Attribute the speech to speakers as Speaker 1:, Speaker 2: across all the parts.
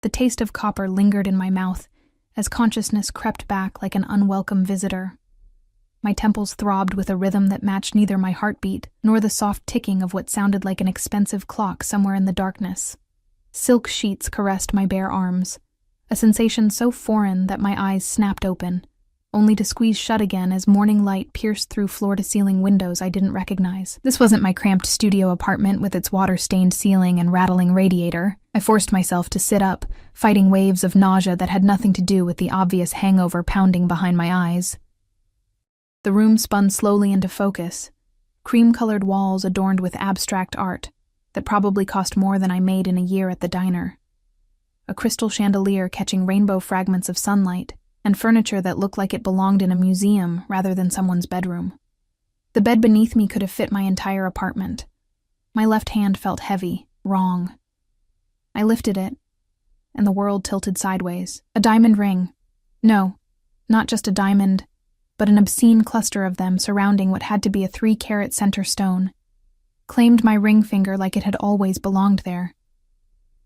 Speaker 1: The taste of copper lingered in my mouth as consciousness crept back like an unwelcome visitor. My temples throbbed with a rhythm that matched neither my heartbeat nor the soft ticking of what sounded like an expensive clock somewhere in the darkness. Silk sheets caressed my bare arms, a sensation so foreign that my eyes snapped open, only to squeeze shut again as morning light pierced through floor-to-ceiling windows I didn't recognize. This wasn't my cramped studio apartment with its water-stained ceiling and rattling radiator. I forced myself to sit up, fighting waves of nausea that had nothing to do with the obvious hangover pounding behind my eyes. The room spun slowly into focus, cream-colored walls adorned with abstract art that probably cost more than I made in a year at the diner. A crystal chandelier catching rainbow fragments of sunlight, and furniture that looked like it belonged in a museum rather than someone's bedroom. The bed beneath me could have fit my entire apartment. My left hand felt heavy, wrong. I lifted it, and the world tilted sideways. A diamond ring. No, not just a diamond, but an obscene cluster of them surrounding what had to be a 3-carat center stone, claimed my ring finger like it had always belonged there.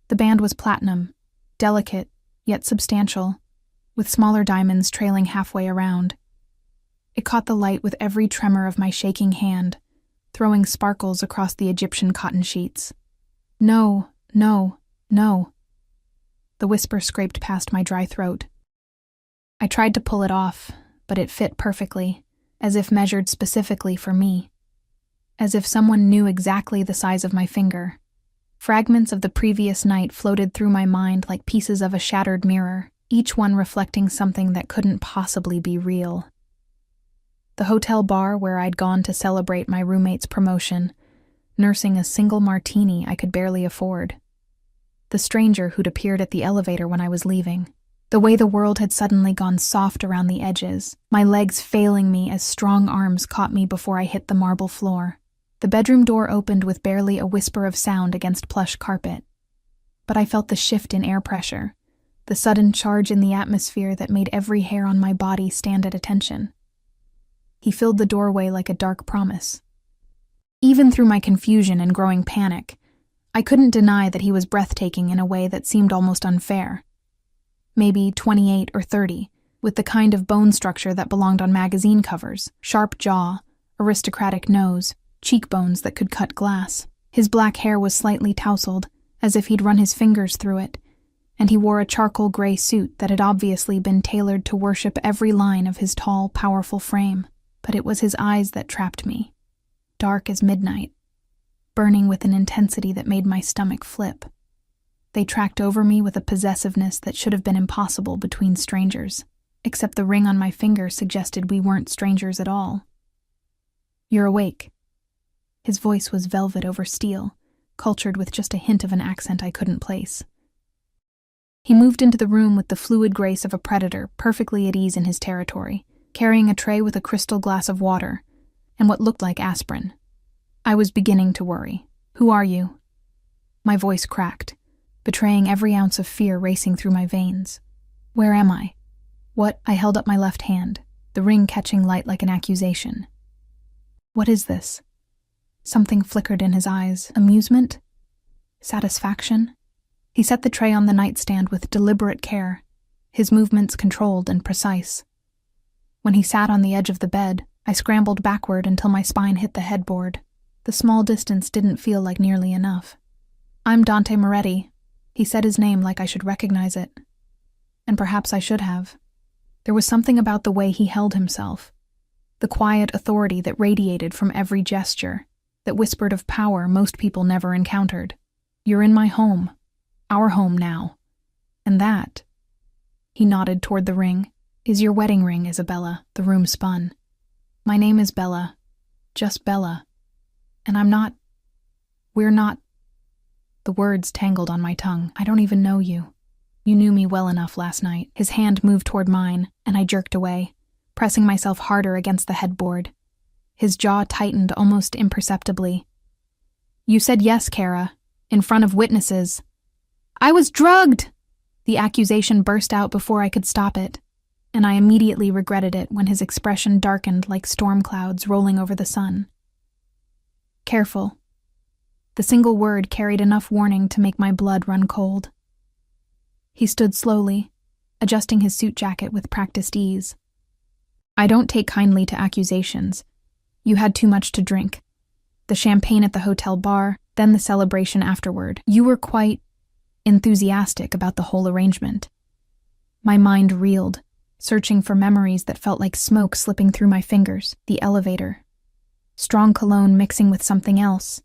Speaker 1: The band was platinum, delicate, yet substantial, with smaller diamonds trailing halfway around. It caught the light with every tremor of my shaking hand, throwing sparkles across the Egyptian cotton sheets. No, no, no. The whisper scraped past my dry throat. I tried to pull it off, but it fit perfectly, as if measured specifically for me. As if someone knew exactly the size of my finger. Fragments of the previous night floated through my mind like pieces of a shattered mirror, each one reflecting something that couldn't possibly be real. The hotel bar where I'd gone to celebrate my roommate's promotion, nursing a single martini I could barely afford. The stranger who'd appeared at the elevator when I was leaving. The way the world had suddenly gone soft around the edges, my legs failing me as strong arms caught me before I hit the marble floor. The bedroom door opened with barely a whisper of sound against plush carpet. But I felt the shift in air pressure, the sudden charge in the atmosphere that made every hair on my body stand at attention. He filled the doorway like a dark promise. Even through my confusion and growing panic, I couldn't deny that he was breathtaking in a way that seemed almost unfair. Maybe 28 or 30, with the kind of bone structure that belonged on magazine covers, sharp jaw, aristocratic nose, cheekbones that could cut glass. His black hair was slightly tousled, as if he'd run his fingers through it, and he wore a charcoal gray suit that had obviously been tailored to worship every line of his tall, powerful frame. But it was his eyes that trapped me, dark as midnight, burning with an intensity that made my stomach flip. They tracked over me with a possessiveness that should have been impossible between strangers, except the ring on my finger suggested we weren't strangers at all. "You're awake." His voice was velvet over steel, cultured with just a hint of an accent I couldn't place. He moved into the room with the fluid grace of a predator, perfectly at ease in his territory, carrying a tray with a crystal glass of water and what looked like aspirin. I was beginning to worry. "Who are you?" My voice cracked, betraying every ounce of fear racing through my veins. "Where am I? What?" I held up my left hand, the ring catching light like an accusation. "What is this?" Something flickered in his eyes. Amusement? Satisfaction? He set the tray on the nightstand with deliberate care, his movements controlled and precise. When he sat on the edge of the bed, I scrambled backward until my spine hit the headboard. The small distance didn't feel like nearly enough. "I'm Dante Moretti." He said his name like I should recognize it. And perhaps I should have. There was something about the way he held himself, the quiet authority that radiated from every gesture, that whispered of power most people never encountered. "You're in my home. Our home now. And that," he nodded toward the ring, "is your wedding ring, Isabella." The room spun. "My name is Bella. Just Bella. And we're not." The words tangled on my tongue. "I don't even know you. You knew me well enough last night." His hand moved toward mine, and I jerked away, pressing myself harder against the headboard. His jaw tightened almost imperceptibly. "You said yes, Kara, in front of witnesses." "I was drugged!" The accusation burst out before I could stop it, and I immediately regretted it when his expression darkened like storm clouds rolling over the sun. "Careful." The single word carried enough warning to make my blood run cold. He stood slowly, adjusting his suit jacket with practiced ease. I don't take kindly to accusations. You had too much to drink. The champagne at the hotel bar, then the celebration afterward. You were quite enthusiastic about the whole arrangement. My mind reeled, searching for memories that felt like smoke slipping through my fingers. The elevator. Strong cologne mixing with something else.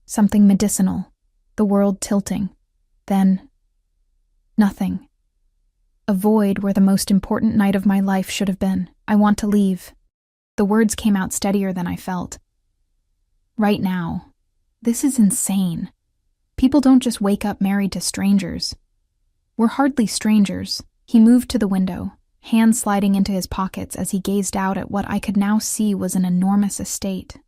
Speaker 1: Something medicinal. The world tilting. Then, nothing. A void where the most important night of my life should have been. I want to leave. The words came out steadier than I felt. Right now. This is insane. People don't just wake up married to strangers. We're hardly strangers. He moved to the window, hands sliding into his pockets as he gazed out at what I could now see was an enormous estate.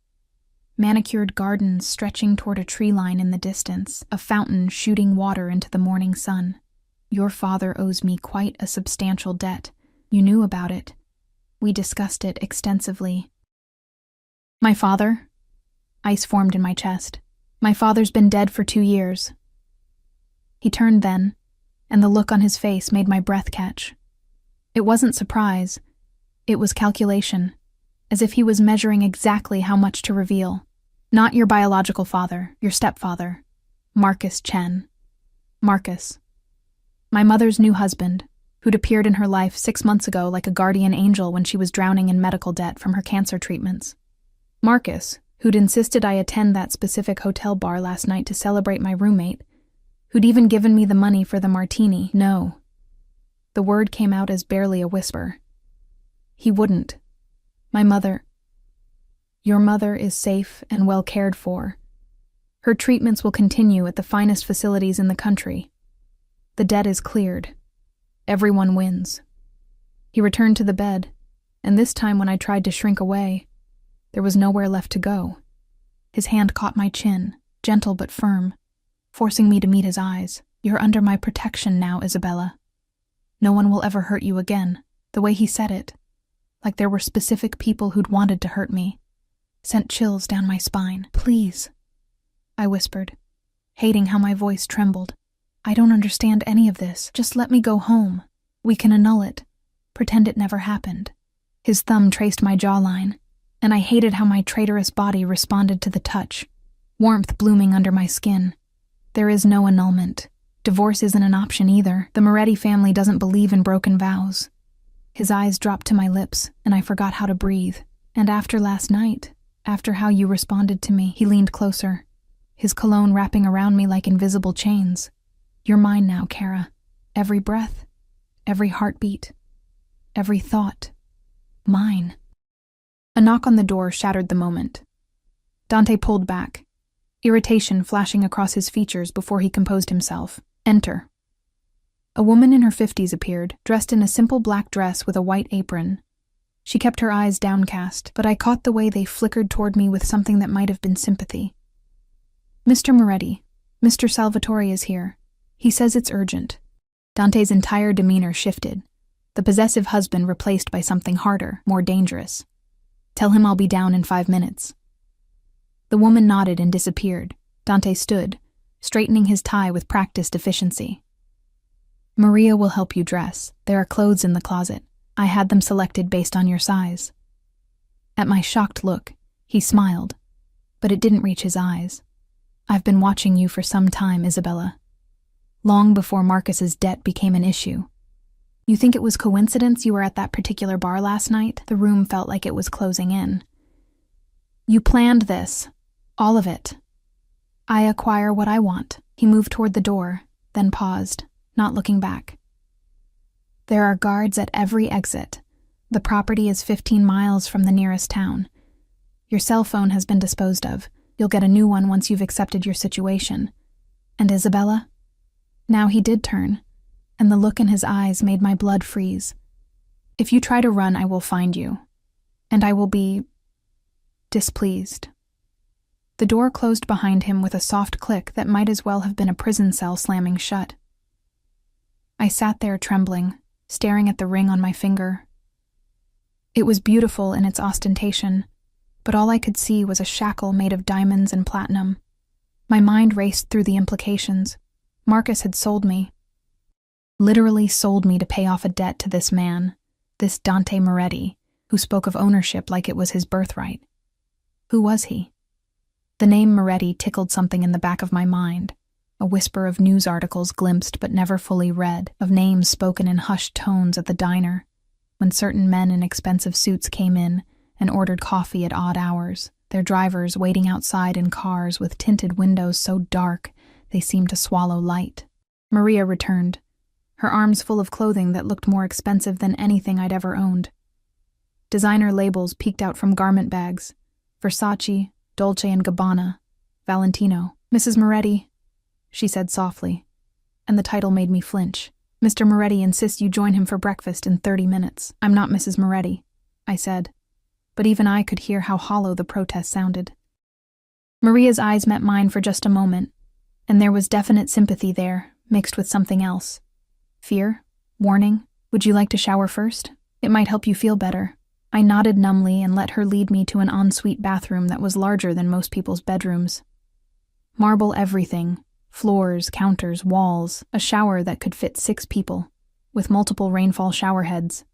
Speaker 1: Manicured gardens stretching toward a tree line in the distance, a fountain shooting water into the morning sun. Your father owes me quite a substantial debt. You knew about it. We discussed it extensively. My father? Ice formed in my chest. My father's been dead for 2 years. He turned then, and the look on his face made my breath catch. It wasn't surprise. It was calculation, as if he was measuring exactly how much to reveal. Not your biological father, your stepfather. Marcus Chen. Marcus. My mother's new husband, who'd appeared in her life 6 months ago like a guardian angel when she was drowning in medical debt from her cancer treatments. Marcus, who'd insisted I attend that specific hotel bar last night to celebrate my roommate, who'd even given me the money for the martini. No. The word came out as barely a whisper. He wouldn't. My mother. Your mother is safe and well cared for. Her treatments will continue at the finest facilities in the country. The debt is cleared. Everyone wins. He returned to the bed, and this time when I tried to shrink away, there was nowhere left to go. His hand caught my chin, gentle but firm, forcing me to meet his eyes. You're under my protection now, Isabella. No one will ever hurt you again. The way he said it, like there were specific people who'd wanted to hurt me, sent chills down my spine. Please, I whispered, hating how my voice trembled. I don't understand any of this. Just let me go home. We can annul it. Pretend it never happened. His thumb traced my jawline, and I hated how my traitorous body responded to the touch, warmth blooming under my skin. There is no annulment. Divorce isn't an option either. The Moretti family doesn't believe in broken vows. His eyes dropped to my lips, and I forgot how to breathe. And after last night, after how you responded to me, he leaned closer, his cologne wrapping around me like invisible chains. You're mine now, Kara. Every breath, every heartbeat, every thought. Mine. A knock on the door shattered the moment. Dante pulled back, irritation flashing across his features before he composed himself. Enter. A woman in her 50s appeared, dressed in a simple black dress with a white apron. She kept her eyes downcast, but I caught the way they flickered toward me with something that might have been sympathy. Mr. Moretti, Mr. Salvatore is here. He says it's urgent. Dante's entire demeanor shifted, the possessive husband replaced by something harder, more dangerous. Tell him I'll be down in 5 minutes. The woman nodded and disappeared. Dante stood, straightening his tie with practiced efficiency. Maria will help you dress. There are clothes in the closet. I had them selected based on your size. At my shocked look, he smiled, but it didn't reach his eyes. I've been watching you for some time, Isabella. Long before Marcus's debt became an issue. You think it was coincidence you were at that particular bar last night? The room felt like it was closing in. You planned this. All of it. I acquire what I want. He moved toward the door, then paused, not looking back. There are guards at every exit. The property is 15 miles from the nearest town. Your cell phone has been disposed of. You'll get a new one once you've accepted your situation. And Isabella? Now he did turn, and the look in his eyes made my blood freeze. If you try to run, I will find you, and I will be displeased. The door closed behind him with a soft click that might as well have been a prison cell slamming shut. I sat there trembling, staring at the ring on my finger. It was beautiful in its ostentation, but all I could see was a shackle made of diamonds and platinum. My mind raced through the implications. Marcus had sold me. Literally sold me to pay off a debt to this man, this Dante Moretti, who spoke of ownership like it was his birthright. Who was he? The name Moretti tickled something in the back of my mind, a whisper of news articles glimpsed but never fully read, of names spoken in hushed tones at the diner, when certain men in expensive suits came in and ordered coffee at odd hours, their drivers waiting outside in cars with tinted windows so dark they seemed to swallow light. Maria returned, her arms full of clothing that looked more expensive than anything I'd ever owned. Designer labels peeked out from garment bags: Versace, Dolce & Gabbana, Valentino. "Mrs. Moretti," she said softly, and the title made me flinch. "Mr. Moretti insists you join him for breakfast in 30 minutes. I'm not Mrs. Moretti," I said, but even I could hear how hollow the protest sounded. Maria's eyes met mine for just a moment, and there was definite sympathy there, mixed with something else. Fear? Warning? "Would you like to shower first? It might help you feel better." I nodded numbly and let her lead me to an ensuite bathroom that was larger than most people's bedrooms. Marble everything, floors, counters, walls, a shower that could fit 6 people, with multiple rainfall shower heads,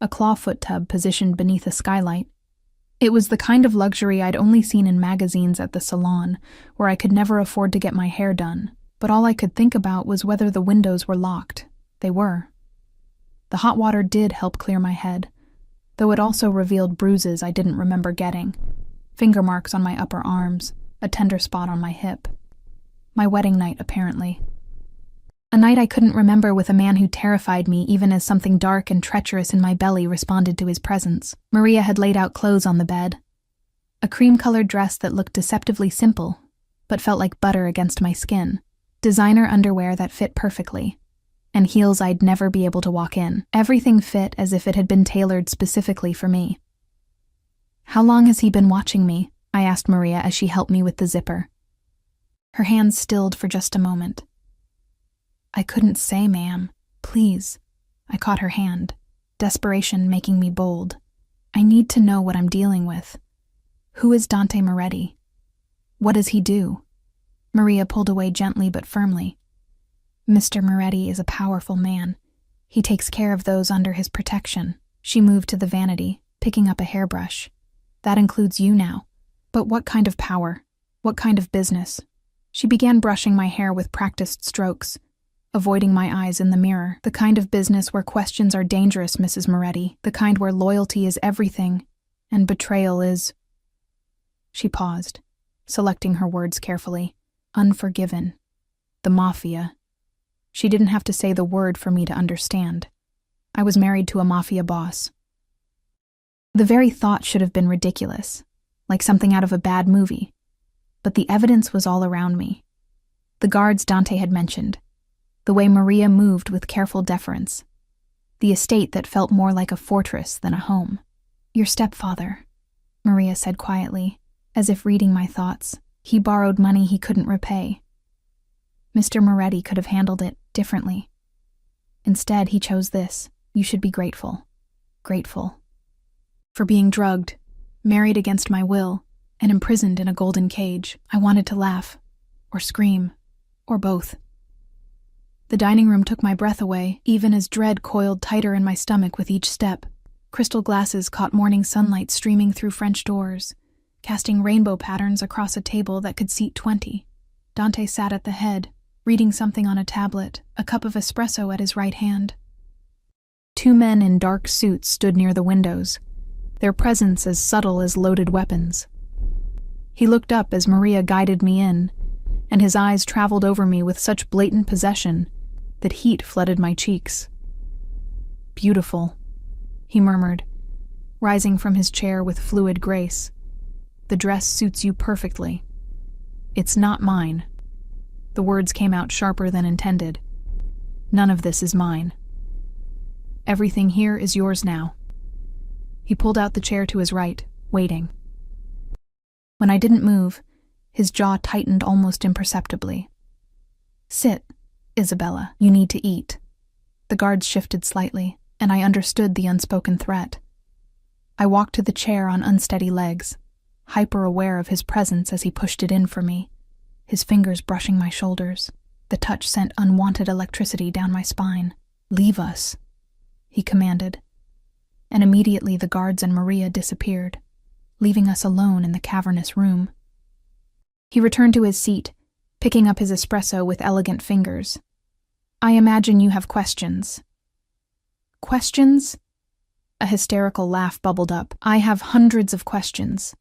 Speaker 1: a clawfoot tub positioned beneath a skylight. It was the kind of luxury I'd only seen in magazines at the salon, where I could never afford to get my hair done, but all I could think about was whether the windows were locked. They were. The hot water did help clear my head, though it also revealed bruises I didn't remember getting, finger marks on my upper arms, a tender spot on my hip. My wedding night, apparently. A night I couldn't remember with a man who terrified me even as something dark and treacherous in my belly responded to his presence. Maria had laid out clothes on the bed. A cream-colored dress that looked deceptively simple, but felt like butter against my skin. Designer underwear that fit perfectly, and heels I'd never be able to walk in. Everything fit as if it had been tailored specifically for me. "How long has he been watching me?" I asked Maria as she helped me with the zipper. Her hands stilled for just a moment. "I couldn't say, ma'am. Please." I caught her hand, desperation making me bold. "I need to know what I'm dealing with. Who is Dante Moretti? What does he do?" Maria pulled away gently but firmly. "Mr. Moretti is a powerful man. He takes care of those under his protection." She moved to the vanity, picking up a hairbrush. "That includes you now. But what kind of power? What kind of business?" She began brushing my hair with practiced strokes, avoiding my eyes in the mirror. "The kind of business where questions are dangerous, Mrs. Moretti. The kind where loyalty is everything, and betrayal is—" She paused, selecting her words carefully. "Unforgiven. The Mafia." She didn't have to say the word for me to understand. I was married to a Mafia boss. The very thought should have been ridiculous, like something out of a bad movie. But the evidence was all around me. The guards Dante had mentioned, the way Maria moved with careful deference, the estate that felt more like a fortress than a home. "Your stepfather," Maria said quietly, as if reading my thoughts. "He borrowed money he couldn't repay. Mr. Moretti could have handled it differently. Instead, he chose this. You should be grateful. Grateful. For being drugged, married against my will, and imprisoned in a golden cage." I wanted to laugh, or scream, or both. The dining room took my breath away, even as dread coiled tighter in my stomach with each step. Crystal glasses caught morning sunlight streaming through French doors, casting rainbow patterns across a table that could seat 20. Dante sat at the head, reading something on a tablet, a cup of espresso at his right hand. 2 men in dark suits stood near the windows, their presence as subtle as loaded weapons. He looked up as Maria guided me in, and his eyes traveled over me with such blatant possession that heat flooded my cheeks. "Beautiful," he murmured, rising from his chair with fluid grace. "The dress suits you perfectly. It's not mine." The words came out sharper than intended. "None of this is mine. Everything here is yours now." He pulled out the chair to his right, waiting. When I didn't move, his jaw tightened almost imperceptibly. "Sit, Isabella. You need to eat." The guards shifted slightly, and I understood the unspoken threat. I walked to the chair on unsteady legs, hyper-aware of his presence as he pushed it in for me, his fingers brushing my shoulders. The touch sent unwanted electricity down my spine. "Leave us," he commanded, and immediately the guards and Maria disappeared, leaving us alone in the cavernous room. He returned to his seat, picking up his espresso with elegant fingers. "I imagine you have questions." "Questions?" A hysterical laugh bubbled up. "I have hundreds of questions,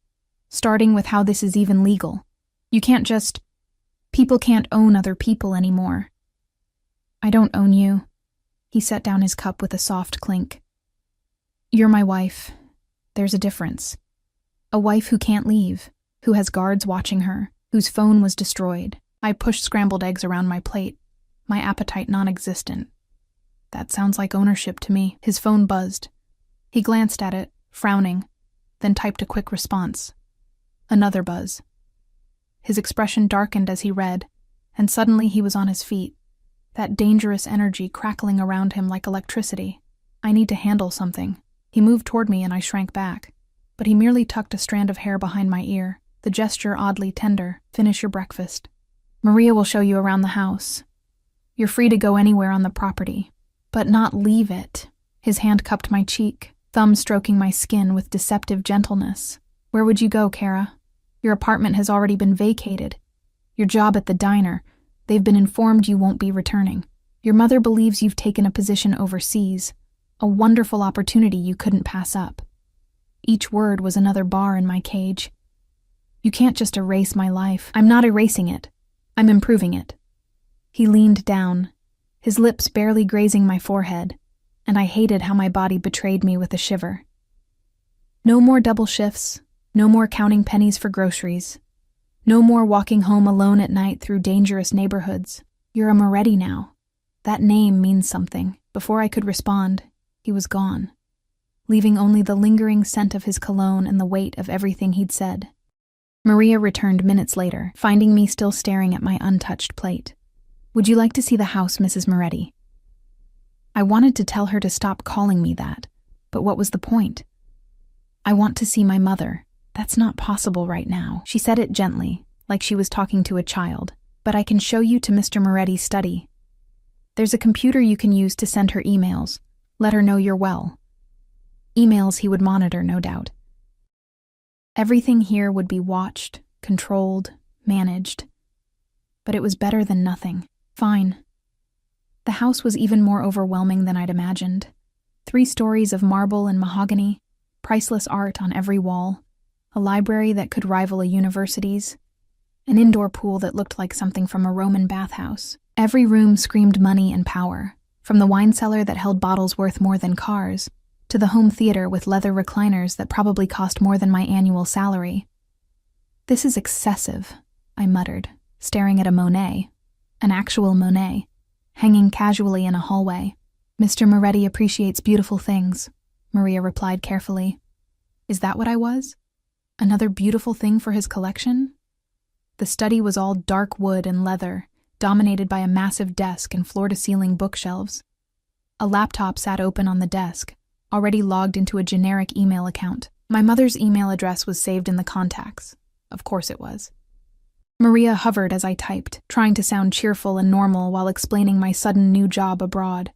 Speaker 1: starting with how this is even legal. You can't just... People can't own other people anymore." "I don't own you." He set down his cup with a soft clink. "You're my wife. There's a difference. A wife who can't leave, who has guards watching her, whose phone was destroyed." I pushed scrambled eggs around my plate, my appetite non-existent. "That sounds like ownership to me." His phone buzzed. He glanced at it, frowning, then typed a quick response. Another buzz. His expression darkened as he read, and suddenly he was on his feet, that dangerous energy crackling around him like electricity. "I need to handle something." He moved toward me and I shrank back, but he merely tucked a strand of hair behind my ear, the gesture oddly tender. "Finish your breakfast. Maria will show you around the house. You're free to go anywhere on the property, but not leave it." His hand cupped my cheek, thumb stroking my skin with deceptive gentleness. "Where would you go, Kara? Your apartment has already been vacated. Your job at the diner, they've been informed you won't be returning. Your mother believes you've taken a position overseas, a wonderful opportunity you couldn't pass up." Each word was another bar in my cage. "You can't just erase my life." "I'm not erasing it. I'm improving it." He leaned down, his lips barely grazing my forehead, and I hated how my body betrayed me with a shiver. "No more double shifts, no more counting pennies for groceries, no more walking home alone at night through dangerous neighborhoods. You're a Moretti now. That name means something." Before I could respond, he was gone, leaving only the lingering scent of his cologne and the weight of everything he'd said. Maria returned minutes later, finding me still staring at my untouched plate. "Would you like to see the house, Mrs. Moretti?" I wanted to tell her to stop calling me that, but what was the point? "I want to see my mother. That's not possible right now." She said it gently, like she was talking to a child. "But I can show you to Mr. Moretti's study. There's a computer you can use to send her emails. Let her know you're well." Emails he would monitor, no doubt. Everything here would be watched, controlled, managed. But it was better than nothing. Fine. The house was even more overwhelming than I'd imagined. 3 stories of marble and mahogany, priceless art on every wall, a library that could rival a university's, an indoor pool that looked like something from a Roman bathhouse. Every room screamed money and power, from the wine cellar that held bottles worth more than cars, to the home theater with leather recliners that probably cost more than my annual salary. "This is excessive," I muttered, staring at a Monet, an actual Monet, hanging casually in a hallway. "Mr. Moretti appreciates beautiful things," Maria replied carefully. Is that what I was? Another beautiful thing for his collection? The study was all dark wood and leather, dominated by a massive desk and floor-to-ceiling bookshelves. A laptop sat open on the desk, already logged into a generic email account. My mother's email address was saved in the contacts. Of course it was. Maria hovered as I typed, trying to sound cheerful and normal while explaining my sudden new job abroad,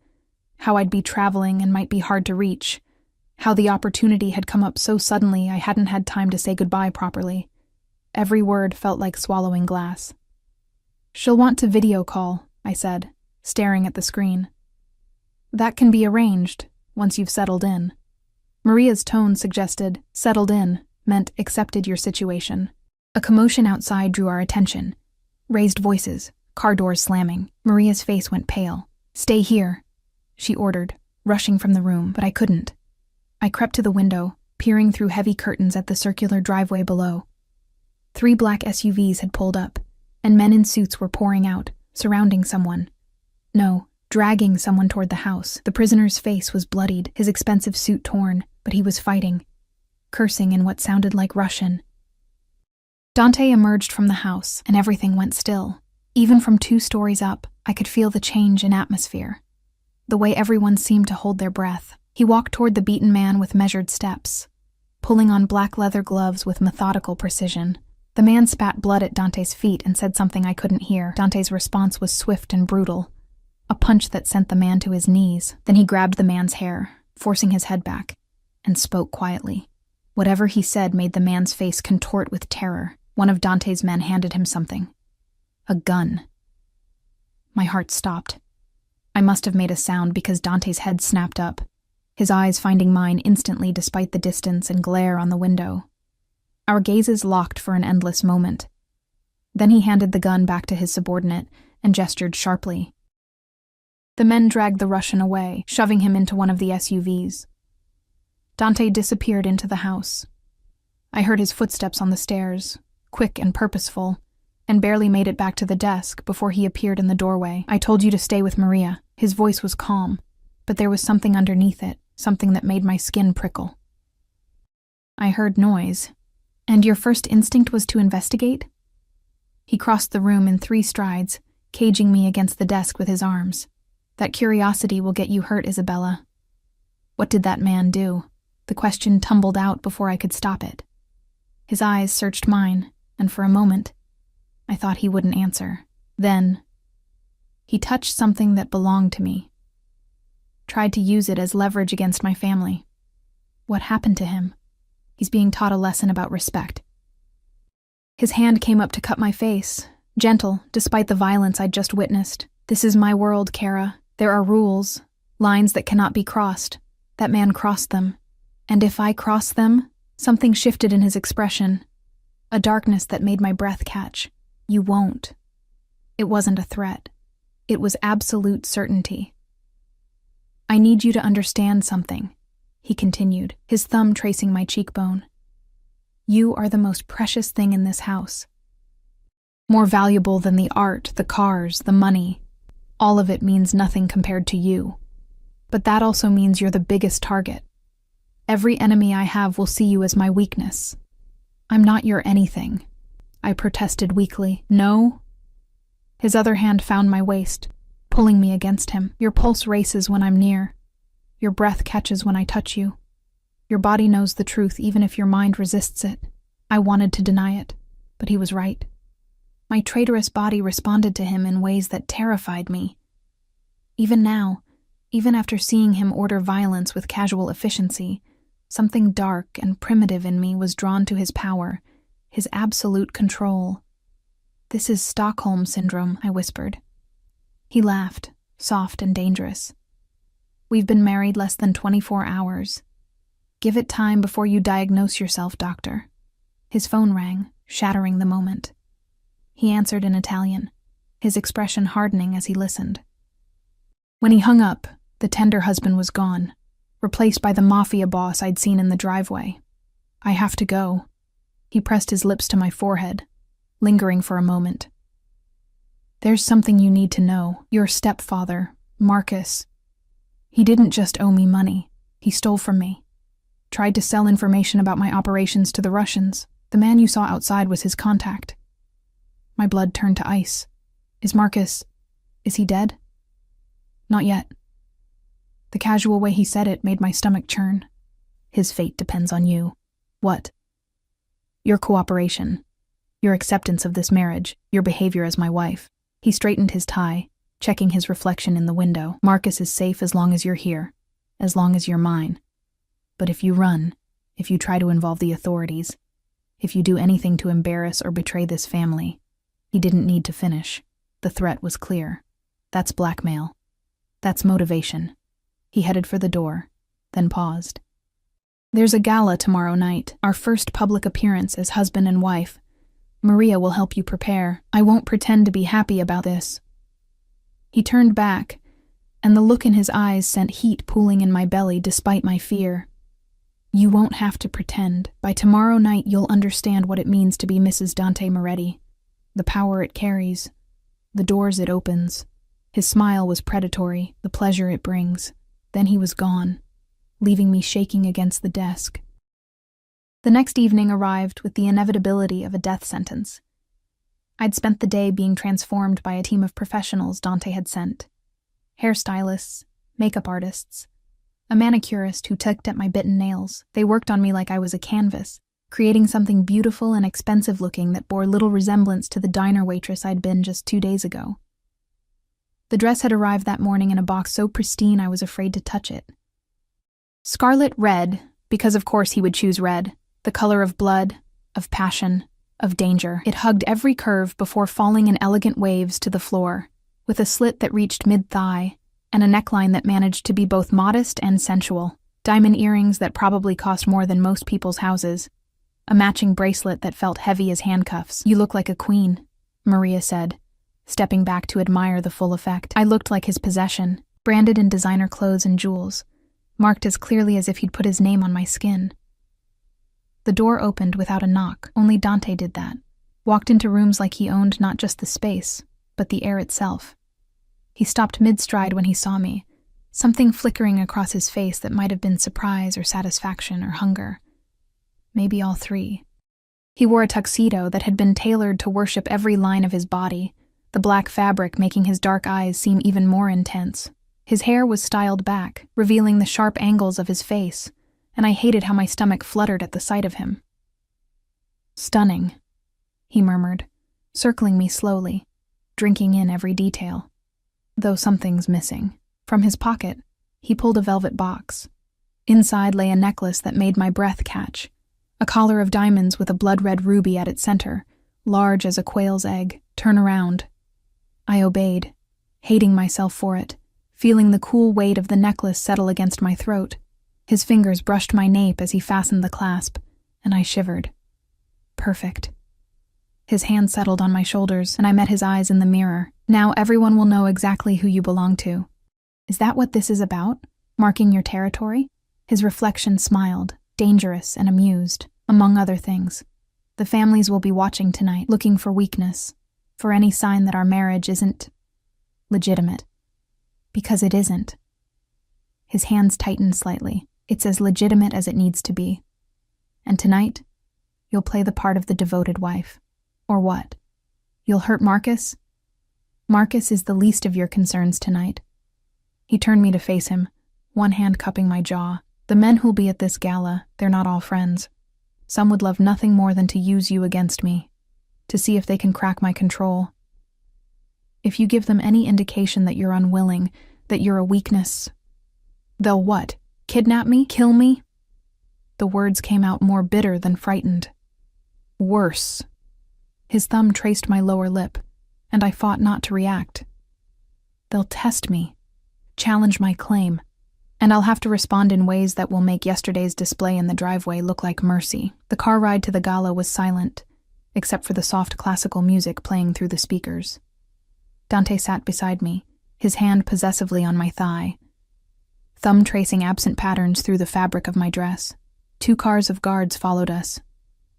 Speaker 1: how I'd be traveling and might be hard to reach, how the opportunity had come up so suddenly I hadn't had time to say goodbye properly. Every word felt like swallowing glass. "She'll want to video call," I said, staring at the screen. "That can be arranged, once you've settled in." Maria's tone suggested settled in meant accepted your situation. A commotion outside drew our attention. Raised voices, car doors slamming. Maria's face went pale. "Stay here," she ordered, rushing from the room, but I couldn't. I crept to the window, peering through heavy curtains at the circular driveway below. 3 black SUVs had pulled up, and men in suits were pouring out, surrounding someone. No, dragging someone toward the house. The prisoner's face was bloodied, his expensive suit torn, but he was fighting, cursing in what sounded like Russian. Dante emerged from the house, and everything went still. Even from 2 stories up, I could feel the change in atmosphere, the way everyone seemed to hold their breath. He walked toward the beaten man with measured steps, pulling on black leather gloves with methodical precision. The man spat blood at Dante's feet and said something I couldn't hear. Dante's response was swift and brutal. A a punch that sent the man to his knees. Then he grabbed the man's hair, forcing his head back, and spoke quietly. Whatever he said made the man's face contort with terror. One of Dante's men handed him something. A gun. My heart stopped. I must have made a sound because Dante's head snapped up, his eyes finding mine instantly despite the distance and glare on the window. Our gazes locked for an endless moment. Then he handed the gun back to his subordinate and gestured sharply. The men dragged the Russian away, shoving him into one of the SUVs. Dante disappeared into the house. I heard his footsteps on the stairs, quick and purposeful, and barely made it back to the desk before he appeared in the doorway. I told you to stay with Maria. His voice was calm, but there was something underneath it, something that made my skin prickle. I heard noise. And your first instinct was to investigate? He crossed the room in 3 strides, caging me against the desk with his arms. That curiosity will get you hurt, Isabella. What did that man do? The question tumbled out before I could stop it. His eyes searched mine, and for a moment, I thought he wouldn't answer. Then, he touched something that belonged to me. Tried to use it as leverage against my family. What happened to him? He's being taught a lesson about respect. His hand came up to cut my face, gentle, despite the violence I'd just witnessed. This is my world, Kara. There are rules, lines that cannot be crossed. That man crossed them. And if I cross them, something shifted in his expression. A darkness that made my breath catch. You won't. It wasn't a threat. It was absolute certainty. I need you to understand something, he continued, his thumb tracing my cheekbone. You are the most precious thing in this house. More valuable than the art, the cars, the money. All of it means nothing compared to you. But that also means you're the biggest target. Every enemy I have will see you as my weakness. I'm not your anything, I protested weakly. No? His other hand found my waist, pulling me against him. Your pulse races when I'm near. Your breath catches when I touch you. Your body knows the truth even if your mind resists it. I wanted to deny it, but he was right. My traitorous body responded to him in ways that terrified me. Even now, even after seeing him order violence with casual efficiency, something dark and primitive in me was drawn to his power, his absolute control. This is Stockholm Syndrome, I whispered. He laughed, soft and dangerous. We've been married less than 24 hours. Give it time before you diagnose yourself, doctor. His phone rang, shattering the moment. He answered in Italian, his expression hardening as he listened. When he hung up, the tender husband was gone, replaced by the Mafia boss I'd seen in the driveway. I have to go. He pressed his lips to my forehead, lingering for a moment. There's something you need to know. Your stepfather, Marcus. He didn't just owe me money. He stole from me. Tried to sell information about my operations to the Russians. The man you saw outside was his contact. My blood turned to ice. Is he dead? Not yet. The casual way he said it made my stomach churn. His fate depends on you. What? Your cooperation. Your acceptance of this marriage. Your behavior as my wife. He straightened his tie, checking his reflection in the window. Marcus is safe as long as you're here. As long as you're mine. But if you run, if you try to involve the authorities, if you do anything to embarrass or betray this family, he didn't need to finish. The threat was clear. That's blackmail. That's motivation. He headed for the door, then paused. There's a gala tomorrow night, our first public appearance as husband and wife. Maria will help you prepare. I won't pretend to be happy about this. He turned back, and the look in his eyes sent heat pooling in my belly despite my fear. You won't have to pretend. By tomorrow night you'll understand what it means to be Mrs. Dante Moretti. The power it carries, the doors it opens. His smile was predatory, the pleasure it brings. Then he was gone, leaving me shaking against the desk. The next evening arrived with the inevitability of a death sentence. I'd spent the day being transformed by a team of professionals Dante had sent. Hairstylists, makeup artists, a manicurist who tugged at my bitten nails. They worked on me like I was a canvas, creating something beautiful and expensive looking that bore little resemblance to the diner waitress I'd been just 2 days ago. The dress had arrived that morning in a box so pristine I was afraid to touch it. Scarlet red, because of course he would choose red, the color of blood, of passion, of danger. It hugged every curve before falling in elegant waves to the floor, with a slit that reached mid-thigh and a neckline that managed to be both modest and sensual. Diamond earrings that probably cost more than most people's houses. A matching bracelet that felt heavy as handcuffs. "You look like a queen," Maria said, stepping back to admire the full effect. I looked like his possession, branded in designer clothes and jewels, marked as clearly as if he'd put his name on my skin. The door opened without a knock. Only Dante did that. Walked into rooms like he owned not just the space, but the air itself. He stopped mid-stride when he saw me, something flickering across his face that might have been surprise or satisfaction or hunger. Maybe all three. He wore a tuxedo that had been tailored to worship every line of his body, the black fabric making his dark eyes seem even more intense. His hair was styled back, revealing the sharp angles of his face, and I hated how my stomach fluttered at the sight of him. "Stunning," he murmured, circling me slowly, drinking in every detail. Though something's missing. From his pocket, he pulled a velvet box. Inside lay a necklace that made my breath catch, a collar of diamonds with a blood-red ruby at its center, large as a quail's egg. "Turn around." I obeyed, hating myself for it, feeling the cool weight of the necklace settle against my throat. His fingers brushed my nape as he fastened the clasp, and I shivered. Perfect. His hand settled on my shoulders, and I met his eyes in the mirror. "Now everyone will know exactly who you belong to. Is that what this is about? Marking your territory?" His reflection smiled, dangerous and amused, among other things. "The families will be watching tonight, looking for weakness, for any sign that our marriage isn't legitimate. Because it isn't." His hands tightened slightly. "It's as legitimate as it needs to be. And tonight, you'll play the part of the devoted wife. Or what? You'll hurt Marcus? Marcus is the least of your concerns tonight." He turned me to face him, one hand cupping my jaw. "The men who'll be at this gala, they're not all friends. Some would love nothing more than to use you against me, to see if they can crack my control. If you give them any indication that you're unwilling, that you're a weakness, they'll what? Kidnap me? Kill me?" The words came out more bitter than frightened. "Worse." His thumb traced my lower lip, and I fought not to react. "They'll test me, challenge my claim, and I'll have to respond in ways that will make yesterday's display in the driveway look like mercy." The car ride to the gala was silent, except for the soft classical music playing through the speakers. Dante sat beside me, his hand possessively on my thigh, thumb tracing absent patterns through the fabric of my dress. 2 cars of guards followed us,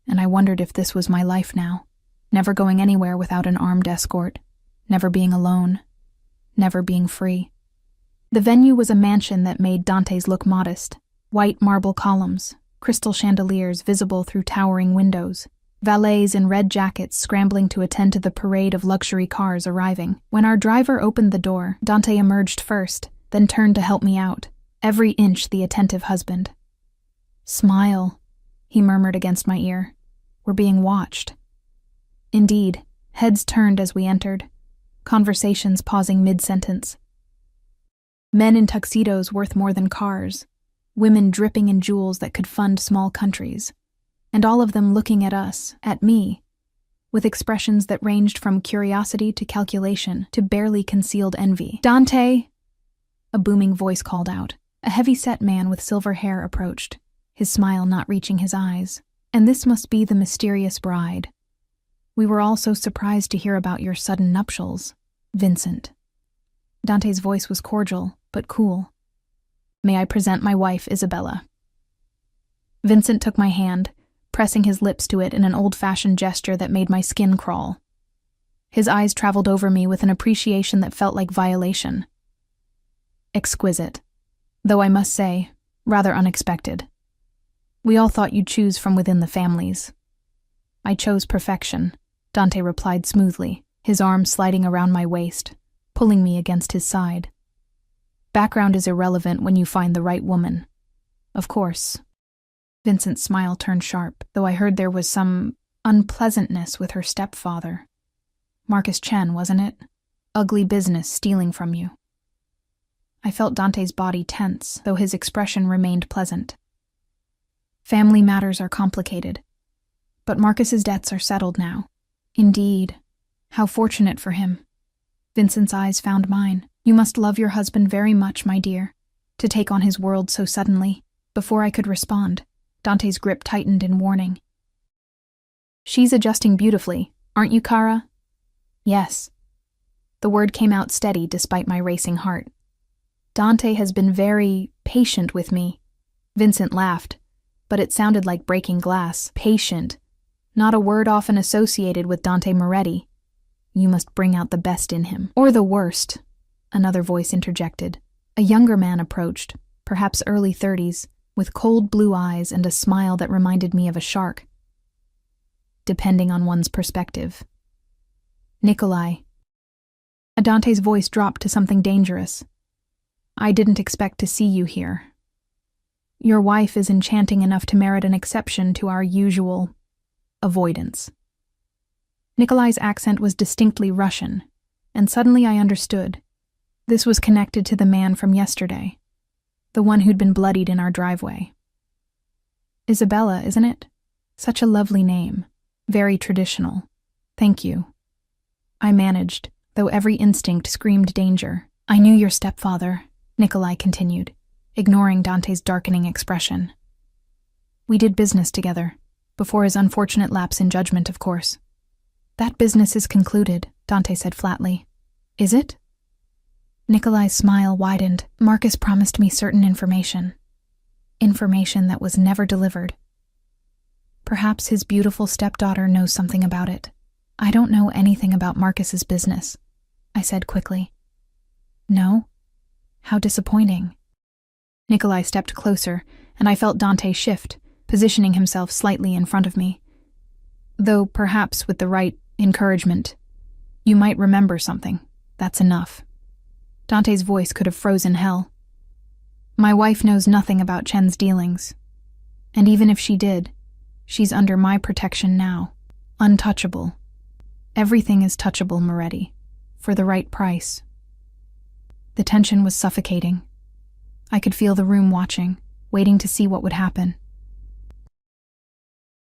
Speaker 1: and I wondered if this was my life now. Never going anywhere without an armed escort, never being alone, never being free. The venue was a mansion that made Dante's look modest. White marble columns, crystal chandeliers visible through towering windows, valets in red jackets scrambling to attend to the parade of luxury cars arriving. When our driver opened the door, Dante emerged first, then turned to help me out, every inch the attentive husband. "Smile," he murmured against my ear. "We're being watched." Indeed, heads turned as we entered, conversations pausing mid-sentence. Men in tuxedos worth more than cars, women dripping in jewels that could fund small countries, and all of them looking at us, at me, with expressions that ranged from curiosity to calculation to barely concealed envy. "Dante!" A booming voice called out. A heavy-set man with silver hair approached, his smile not reaching his eyes. "And this must be the mysterious bride. We were all so surprised to hear about your sudden nuptials, Vincent." Dante's voice was cordial, but cool. "May I present my wife, Isabella?" Vincent took my hand, pressing his lips to it in an old-fashioned gesture that made my skin crawl. His eyes traveled over me with an appreciation that felt like violation. Exquisite. Though I must say, rather unexpected. We all thought you'd choose from within the families. "I chose perfection," Dante replied smoothly, his arm sliding around my waist, pulling me against his side. "Background is irrelevant when you find the right woman. Of course." Vincent's smile turned sharp, though I heard there was some unpleasantness with her stepfather. Marcus Chen, wasn't it? ugly business stealing from you. I felt Dante's body tense, though his expression remained pleasant. Family matters are complicated, but Marcus's debts are settled now. Indeed. How fortunate for him. Vincent's eyes found mine. You must love your husband very much, my dear, to take on his world so suddenly. Before I could respond, Dante's grip tightened in warning. She's adjusting beautifully, aren't you, Kara? Yes. The word came out steady despite my racing heart. Dante has been very patient with me. Vincent laughed, but it sounded like breaking glass. Patient. Not a word often associated with Dante Moretti. You must bring out the best in him. Or the worst, another voice interjected. A younger man approached, perhaps early 30s, with cold blue eyes and a smile that reminded me of a shark. Depending on one's perspective. Nikolai. Dante's voice dropped to something dangerous. I didn't expect to see you here. Your wife is enchanting enough to merit an exception to our usual avoidance. Nikolai's accent was distinctly Russian, and suddenly I understood. This was connected to the man from yesterday, the one who'd been bloodied in our driveway. Isabella, isn't it? Such a lovely name, very traditional. Thank you. I managed, though every instinct screamed danger. I knew your stepfather, Nikolai continued, ignoring Dante's darkening expression. We did business together, before his unfortunate lapse in judgment, of course. That business is concluded, Dante said flatly. Is it? Nikolai's smile widened. Marcus promised me certain information. Information that was never delivered. Perhaps his beautiful stepdaughter knows something about it. I don't know anything about Marcus's business, I said quickly. No? How disappointing. Nikolai stepped closer, and I felt Dante shift, positioning himself slightly in front of me. Though perhaps with the right encouragement. You might remember something. That's enough. Dante's voice could have frozen hell. My wife knows nothing about Chen's dealings. And even if she did, she's under my protection now. Untouchable. Everything is touchable, Moretti. For the right price. The tension was suffocating. I could feel the room watching, waiting to see what would happen.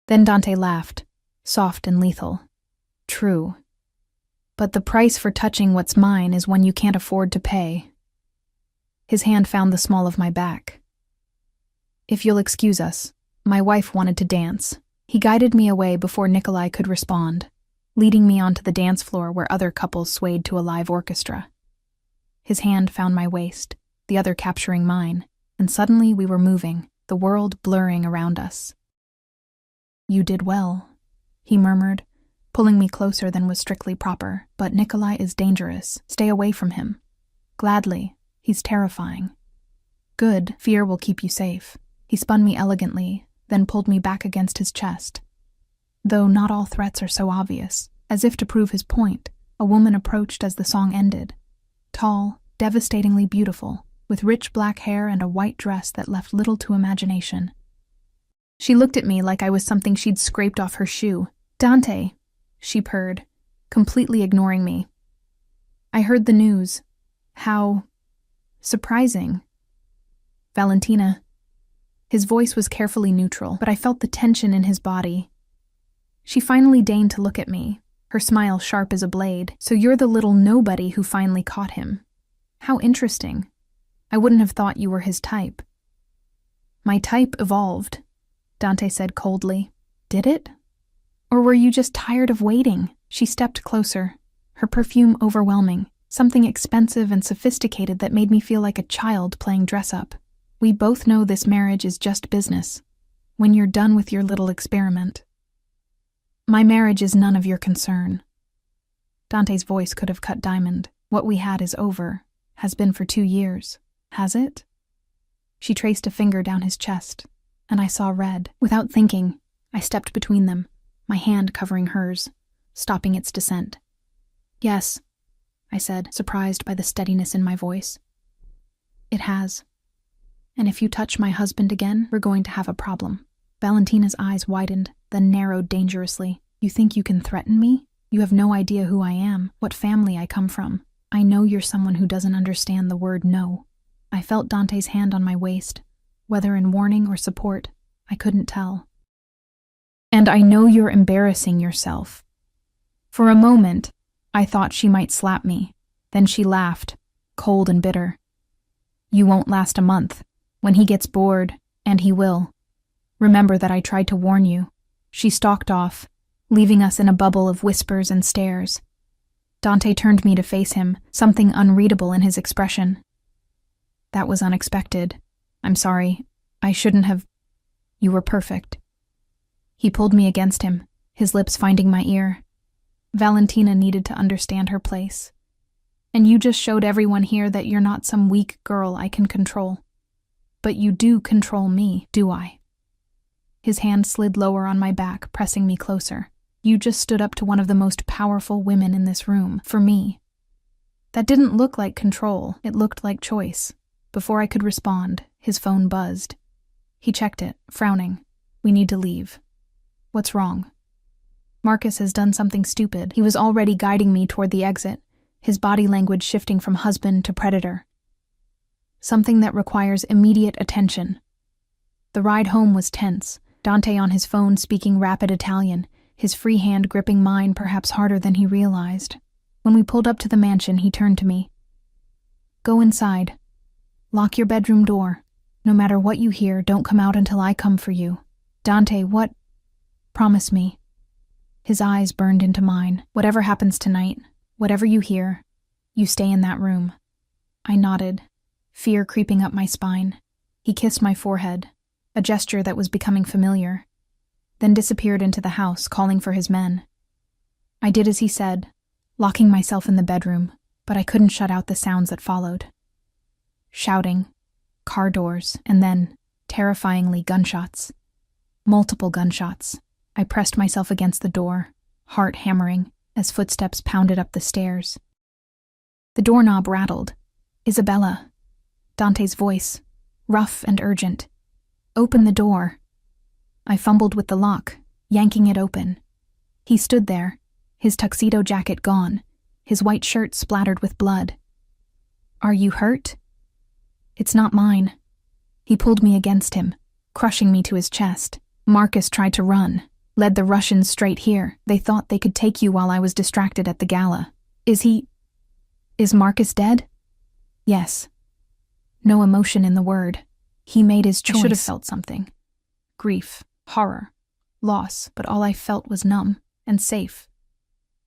Speaker 1: Then Dante laughed, soft and lethal. True. But the price for touching what's mine is one you can't afford to pay. His hand found the small of my back. If you'll excuse us, my wife wanted to dance. He guided me away before Nikolai could respond, leading me onto the dance floor where other couples swayed to a live orchestra. His hand found my waist, the other capturing mine, and suddenly we were moving, the world blurring around us. You did well, he murmured, pulling me closer than was strictly proper. But Nikolai is dangerous. Stay away from him. Gladly. He's terrifying. Good. Fear will keep you safe. He spun me elegantly, then pulled me back against his chest. Though not all threats are so obvious. As if to prove his point, a woman approached as the song ended. Tall, devastatingly beautiful, with rich black hair and a white dress that left little to imagination. She looked at me like I was something she'd scraped off her shoe. Dante, she purred, completely ignoring me. I heard the news. How surprising. Valentina. His voice was carefully neutral, but I felt the tension in his body. She finally deigned to look at me, her smile sharp as a blade. So you're the little nobody who finally caught him. How interesting. I wouldn't have thought you were his type. My type evolved, Dante said coldly. Did it? Or were you just tired of waiting? She stepped closer, her perfume overwhelming, something expensive and sophisticated that made me feel like a child playing dress-up. We both know this marriage is just business. When you're done with your little experiment. My marriage is none of your concern. Dante's voice could have cut diamond. What we had is over. Has been for 2 years. Has it? She traced a finger down his chest, and I saw red. Without thinking, I stepped between them, my hand covering hers, stopping its descent. Yes, I said, surprised by the steadiness in my voice. It has. And if you touch my husband again, we're going to have a problem. Valentina's eyes widened, then narrowed dangerously. You think you can threaten me? You have no idea who I am, what family I come from. I know you're someone who doesn't understand the word no. I felt Dante's hand on my waist, whether in warning or support, I couldn't tell. And I know you're embarrassing yourself. For a moment, I thought she might slap me. Then she laughed, cold and bitter. You won't last a month. When he gets bored, and he will. Remember that I tried to warn you. She stalked off, leaving us in a bubble of whispers and stares. Dante turned me to face him, something unreadable in his expression. That was unexpected. I'm sorry. I shouldn't have. You were perfect. He pulled me against him, his lips finding my ear. Valentina needed to understand her place. And you just showed everyone here that you're not some weak girl I can control. But you do control me, do I? His hand slid lower on my back, pressing me closer. You just stood up to one of the most powerful women in this room, for me. That didn't look like control, it looked like choice. Before I could respond, his phone buzzed. He checked it, frowning. We need to leave. What's wrong? Marcus has done something stupid. He was already guiding me toward the exit, his body language shifting from husband to predator. Something that requires immediate attention. The ride home was tense, Dante on his phone speaking rapid Italian, his free hand gripping mine perhaps harder than he realized. When we pulled up to the mansion, he turned to me. Go inside. Lock your bedroom door. No matter what you hear, don't come out until I come for you. Dante, what? Promise me. His eyes burned into mine. Whatever happens tonight, whatever you hear, you stay in that room. I nodded, fear creeping up my spine. He kissed my forehead, a gesture that was becoming familiar, then disappeared into the house, calling for his men. I did as he said, locking myself in the bedroom, but I couldn't shut out the sounds that followed. Shouting, car doors, and then, terrifyingly, gunshots. Multiple gunshots. I pressed myself against the door, heart hammering, as footsteps pounded up the stairs. The doorknob rattled. Isabella. Dante's voice, rough and urgent. Open the door. I fumbled with the lock, yanking it open. He stood there, his tuxedo jacket gone, his white shirt splattered with blood. Are you hurt? It's not mine. He pulled me against him, crushing me to his chest. Marcus tried to run, led the Russians straight here. They thought they could take you while I was distracted at the gala. Is Marcus dead? Yes. No emotion in the word. He made his choice. I should have felt something. Grief, horror, loss, but all I felt was numb and safe.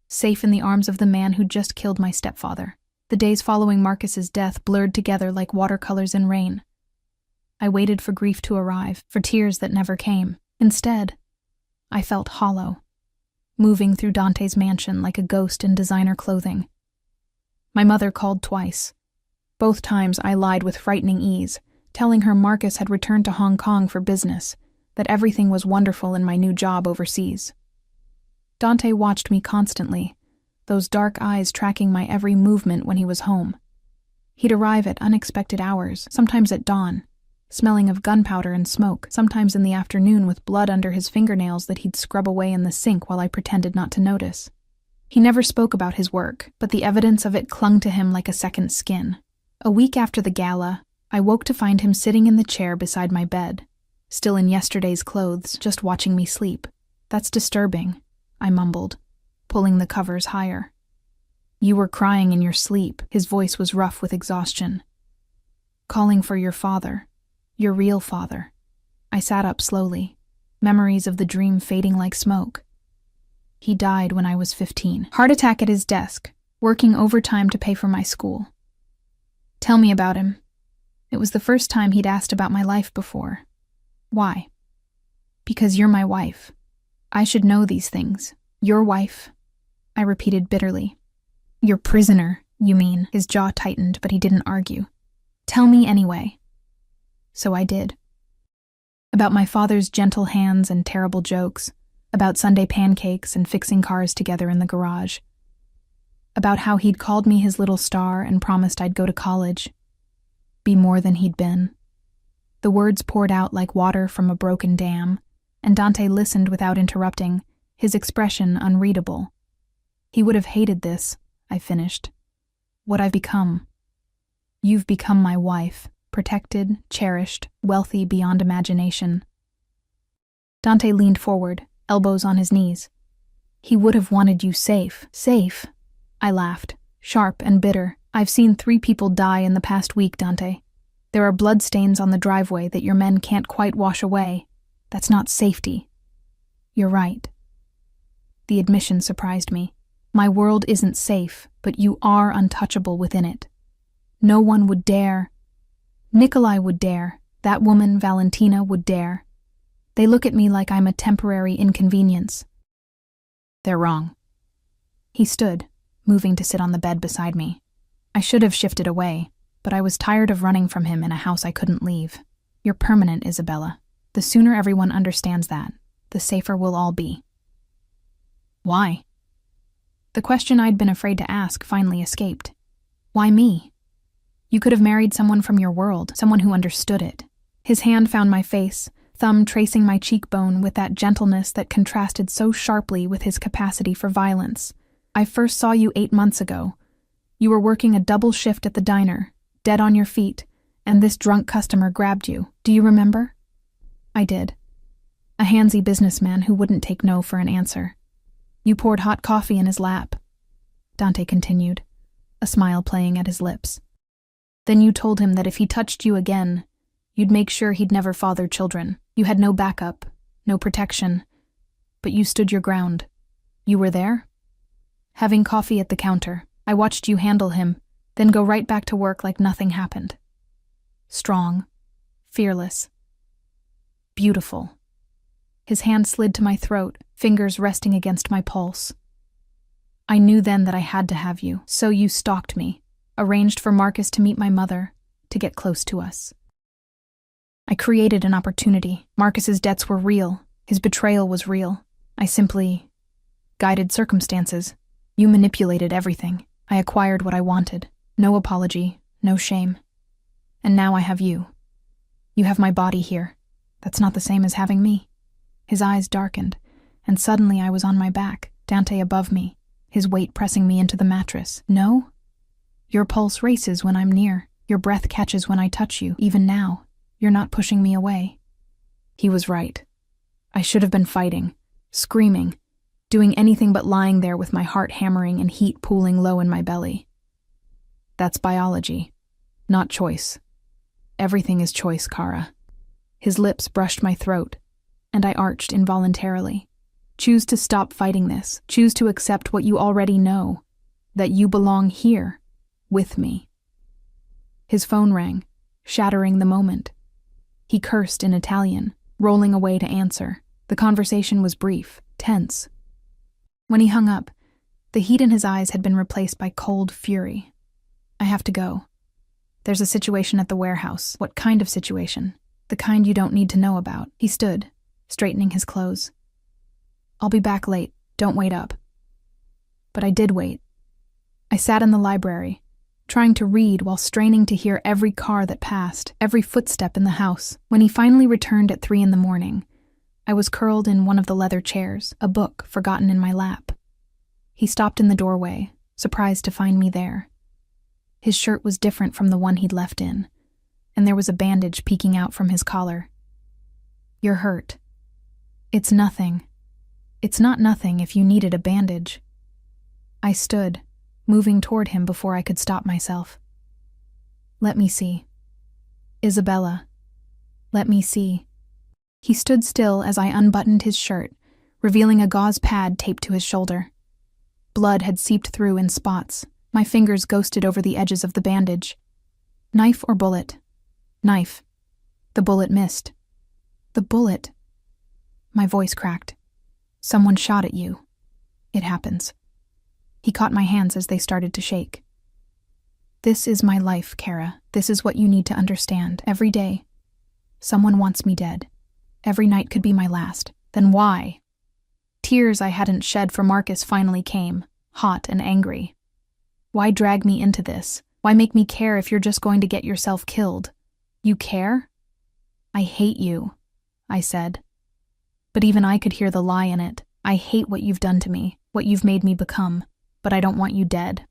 Speaker 1: Safe in the arms of the man who just killed my stepfather. The days following Marcus's death blurred together like watercolors in rain. I waited for grief to arrive, for tears that never came. Instead, I felt hollow, moving through Dante's mansion like a ghost in designer clothing. My mother called twice. Both times I lied with frightening ease, telling her Marcus had returned to Hong Kong for business, that everything was wonderful in my new job overseas. Dante watched me constantly, those dark eyes tracking my every movement when he was home. He'd arrive at unexpected hours, sometimes at dawn, smelling of gunpowder and smoke, sometimes in the afternoon with blood under his fingernails that he'd scrub away in the sink while I pretended not to notice. He never spoke about his work, but the evidence of it clung to him like a second skin. A week after the gala, I woke to find him sitting in the chair beside my bed, still in yesterday's clothes, just watching me sleep. That's disturbing, I mumbled, pulling the covers higher. You were crying in your sleep. His voice was rough with exhaustion. Calling for your father. Your real father. I sat up slowly, memories of the dream fading like smoke. He died when I was 15. Heart attack at his desk, working overtime to pay for my school. Tell me about him. It was the first time he'd asked about my life before. Why? Because you're my wife. I should know these things. Your wife, I repeated bitterly. Your prisoner, you mean. His jaw tightened, but he didn't argue. Tell me anyway. So I did. About my father's gentle hands and terrible jokes, about Sunday pancakes and fixing cars together in the garage, about how he'd called me his little star and promised I'd go to college, be more than he'd been. The words poured out like water from a broken dam, and Dante listened without interrupting, his expression unreadable. He would have hated this, I finished. what I've become. You've become my wife, protected, cherished, wealthy beyond imagination. Dante leaned forward, elbows on his knees. He would have wanted you safe. Safe? I laughed, sharp and bitter. I've seen 3 people die in the past week, Dante. There are bloodstains on the driveway that your men can't quite wash away. That's not safety. You're right. The admission surprised me. My world isn't safe, but you are untouchable within it. No one would dare. Nikolai would dare. That woman, Valentina, would dare. They look at me like I'm a temporary inconvenience. They're wrong. He stood, moving to sit on the bed beside me. I should have shifted away, but I was tired of running from him in a house I couldn't leave. You're permanent, Isabella. The sooner everyone understands that, the safer we'll all be. Why? The question I'd been afraid to ask finally escaped. Why me? You could have married someone from your world, someone who understood it. His hand found my face, thumb tracing my cheekbone with that gentleness that contrasted so sharply with his capacity for violence. I first saw you 8 months ago. You were working a double shift at the diner, dead on your feet, and this drunk customer grabbed you. Do you remember? I did. A handsy businessman who wouldn't take no for an answer. You poured hot coffee in his lap. Dante continued, a smile playing at his lips. Then you told him that if he touched you again, you'd make sure he'd never father children. You had no backup, no protection, but you stood your ground. You were there? Having coffee at the counter, I watched you handle him, then go right back to work like nothing happened. Strong, fearless, beautiful. His hand slid to my throat, fingers resting against my pulse. I knew then that I had to have you, so you stalked me, arranged for Marcus to meet my mother, to get close to us. I created an opportunity. Marcus's debts were real. His betrayal was real. I simply guided circumstances. You manipulated everything. I acquired what I wanted. No apology, no shame. And now I have you. You have my body here. That's not the same as having me. His eyes darkened, and suddenly I was on my back, Dante above me, his weight pressing me into the mattress. No? Your pulse races when I'm near. Your breath catches when I touch you. Even now, you're not pushing me away. He was right. I should have been fighting, screaming, doing anything but lying there with my heart hammering and heat pooling low in my belly. That's biology, not choice. Everything is choice, Kara. His lips brushed my throat, and I arched involuntarily. Choose to stop fighting this. Choose to accept what you already know, that you belong here, with me. His phone rang, shattering the moment. He cursed in Italian, rolling away to answer. The conversation was brief, tense. When he hung up, the heat in his eyes had been replaced by cold fury. I have to go. There's a situation at the warehouse. What kind of situation? The kind you don't need to know about. He stood, straightening his clothes. I'll be back late. Don't wait up. But I did wait. I sat in the library, trying to read while straining to hear every car that passed, every footstep in the house. When he finally returned at 3 a.m, I was curled in one of the leather chairs, a book forgotten in my lap. He stopped in the doorway, surprised to find me there. His shirt was different from the one he'd left in, and there was a bandage peeking out from his collar. You're hurt. It's nothing. It's not nothing if you needed a bandage. I stood, moving toward him before I could stop myself. Let me see. Isabella. Let me see. He stood still as I unbuttoned his shirt, revealing a gauze pad taped to his shoulder. Blood had seeped through in spots. My fingers ghosted over the edges of the bandage. Knife or bullet? Knife. The bullet missed. The bullet. My voice cracked. Someone shot at you. It happens. He caught my hands as they started to shake. This is my life, Kara. This is what you need to understand. Every day, someone wants me dead. Every night could be my last. Then why? Tears I hadn't shed for Marcus finally came, hot and angry. Why drag me into this? Why make me care if you're just going to get yourself killed? You care? I hate you, I said. But even I could hear the lie in it. I hate what you've done to me, what you've made me become, but I don't want you dead.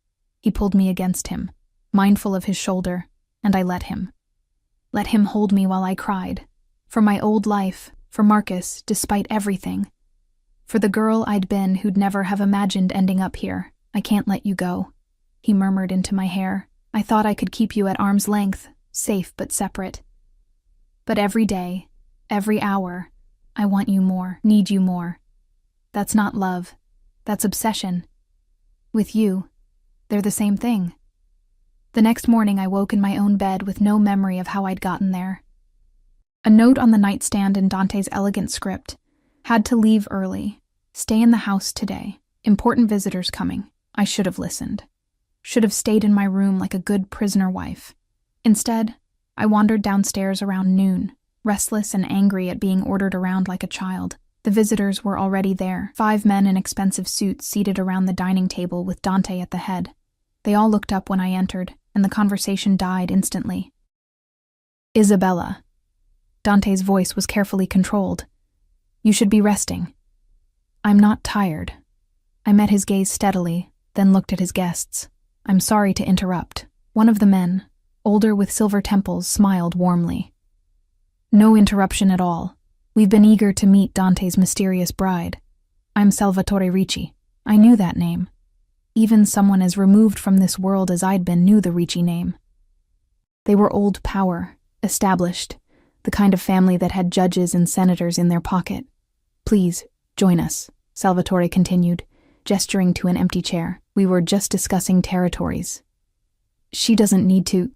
Speaker 1: He pulled me against him, mindful of his shoulder, and I let him. Let him hold me while I cried. For my old life, for Marcus, despite everything. For the girl I'd been who'd never have imagined ending up here. I can't let you go. He murmured into my hair. I thought I could keep you at arm's length, safe but separate. But every day, every hour, I want you more, need you more. That's not love. That's obsession. With you, they're the same thing. The next morning I woke in my own bed with no memory of how I'd gotten there. A note on the nightstand in Dante's elegant script. Had to leave early. Stay in the house today. Important visitors coming. I should have listened. Should have stayed in my room like a good prisoner wife. Instead, I wandered downstairs around noon, restless and angry at being ordered around like a child. The visitors were already there, 5 men in expensive suits seated around the dining table with Dante at the head. They all looked up when I entered, and the conversation died instantly. Isabella. Dante's voice was carefully controlled. You should be resting. I'm not tired. I met his gaze steadily, then looked at his guests. I'm sorry to interrupt. One of the men, older with silver temples, smiled warmly. No interruption at all. We've been eager to meet Dante's mysterious bride. I'm Salvatore Ricci. I knew that name. Even someone as removed from this world as I'd been knew the Ricci name. They were old power, established, the kind of family that had judges and senators in their pocket. Please, join us, Salvatore continued, gesturing to an empty chair. We were just discussing territories. She doesn't need to,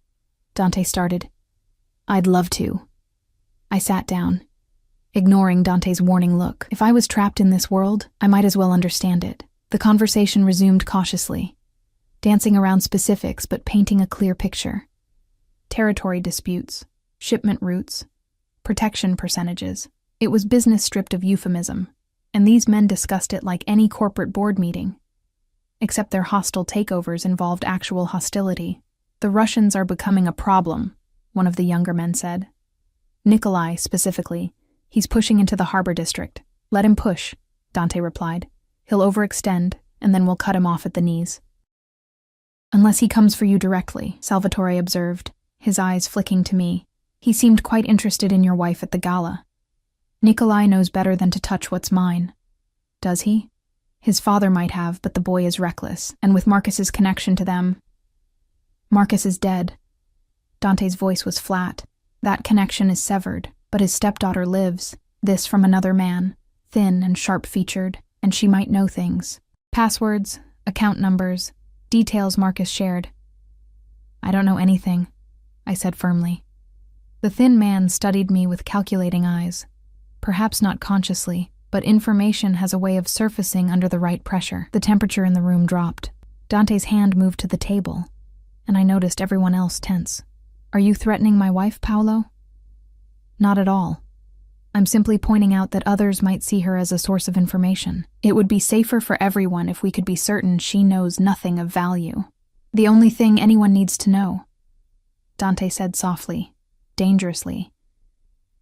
Speaker 1: Dante started. I'd love to. I sat down, ignoring Dante's warning look. If I was trapped in this world, I might as well understand it. The conversation resumed cautiously, dancing around specifics but painting a clear picture. Territory disputes, shipment routes, protection percentages. It was business stripped of euphemism, and these men discussed it like any corporate board meeting. Except their hostile takeovers involved actual hostility. The Russians are becoming a problem, one of the younger men said. Nikolai, specifically. He's pushing into the harbor district. Let him push, Dante replied. He'll overextend, and then we'll cut him off at the knees. Unless he comes for you directly, Salvatore observed, his eyes flicking to me. He seemed quite interested in your wife at the gala. Nikolai knows better than to touch what's mine. Does he? His father might have, but the boy is reckless, and with Marcus's connection to them... Marcus is dead. Dante's voice was flat. That connection is severed, but his stepdaughter lives. This from another man, thin and sharp-featured, and she might know things. Passwords, account numbers, details Marcus shared. I don't know anything, I said firmly. The thin man studied me with calculating eyes. Perhaps not consciously, but information has a way of surfacing under the right pressure. The temperature in the room dropped. Dante's hand moved to the table, and I noticed everyone else tense. Are you threatening my wife, Paolo? Not at all. I'm simply pointing out that others might see her as a source of information. It would be safer for everyone if we could be certain she knows nothing of value. The only thing anyone needs to know, Dante said softly, dangerously,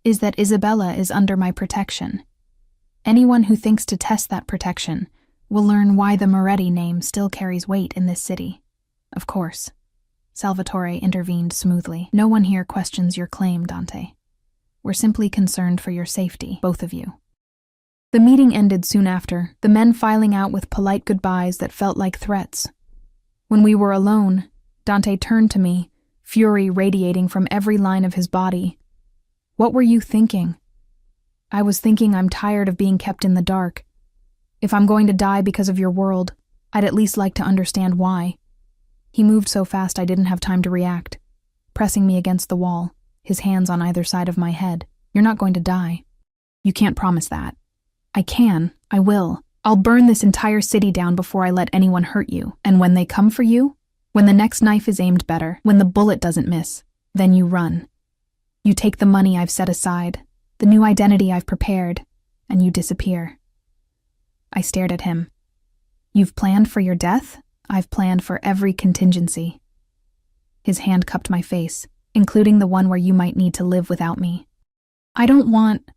Speaker 1: is that Isabella is under my protection. Anyone who thinks to test that protection will learn why the Moretti name still carries weight in this city. Of course, Salvatore intervened smoothly. No one here questions your claim, Dante. We're simply concerned for your safety, both of you. The meeting ended soon after, the men filing out with polite goodbyes that felt like threats. When we were alone, Dante turned to me, fury radiating from every line of his body. What were you thinking? I was thinking I'm tired of being kept in the dark. If I'm going to die because of your world, I'd at least like to understand why. He moved so fast I didn't have time to react, pressing me against the wall, his hands on either side of my head. You're not going to die. You can't promise that. I can. I will. I'll burn this entire city down before I let anyone hurt you. And when they come for you, when the next knife is aimed better, when the bullet doesn't miss, then you run. You take the money I've set aside, the new identity I've prepared, and you disappear. I stared at him. You've planned for your death? I've planned for every contingency. His hand cupped my face, including the one where you might need to live without me. I don't want...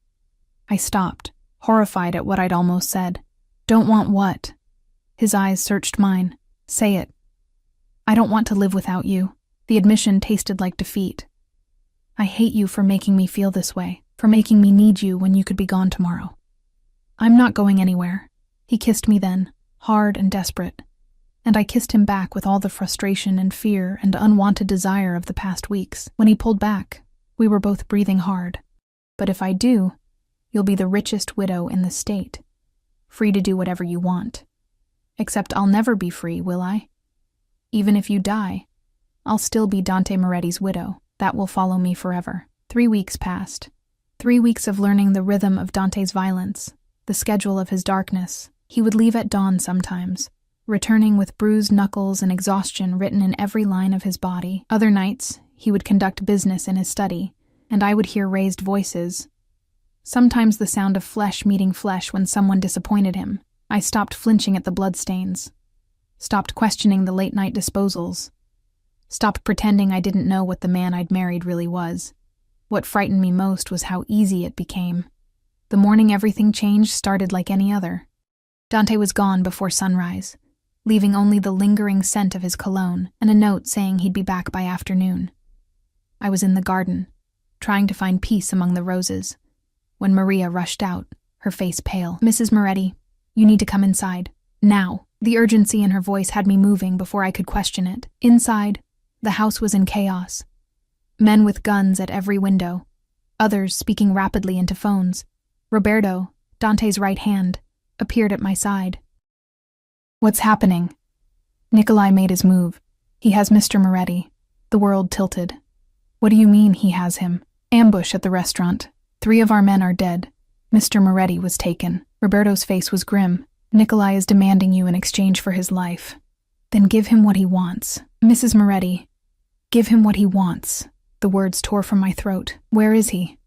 Speaker 1: I stopped, horrified at what I'd almost said. Don't want what? His eyes searched mine. Say it. I don't want to live without you. The admission tasted like defeat. I hate you for making me feel this way, for making me need you when you could be gone tomorrow. I'm not going anywhere. He kissed me then, hard and desperate, and I kissed him back with all the frustration and fear and unwanted desire of the past weeks. When he pulled back, we were both breathing hard. But if I do, you'll be the richest widow in the state, free to do whatever you want. Except I'll never be free, will I? Even if you die, I'll still be Dante Moretti's widow. That will follow me forever. 3 weeks passed. 3 weeks of learning the rhythm of Dante's violence, the schedule of his darkness. He would leave at dawn sometimes, returning with bruised knuckles and exhaustion written in every line of his body. Other nights, he would conduct business in his study, and I would hear raised voices. Sometimes the sound of flesh meeting flesh when someone disappointed him. I stopped flinching at the bloodstains, stopped questioning the late-night disposals, stopped pretending I didn't know what the man I'd married really was. What frightened me most was how easy it became. The morning everything changed started like any other. Dante was gone before sunrise, leaving only the lingering scent of his cologne and a note saying he'd be back by afternoon. I was in the garden, trying to find peace among the roses, when Maria rushed out, her face pale. "Mrs. Moretti, you need to come inside. Now." The urgency in her voice had me moving before I could question it. Inside, the house was in chaos. Men with guns at every window, others speaking rapidly into phones. Roberto, Dante's right hand, appeared at my side. "What's happening?" Nikolai made his move. "He has Mr. Moretti." The world tilted. "What do you mean he has him?" "Ambush at the restaurant. 3 of our men are dead. Mr. Moretti was taken." Roberto's face was grim. "Nikolai is demanding you in exchange for his life." "Then give him what he wants." "Mrs. Moretti, give him what he wants." The words tore from my throat. "Where is he?"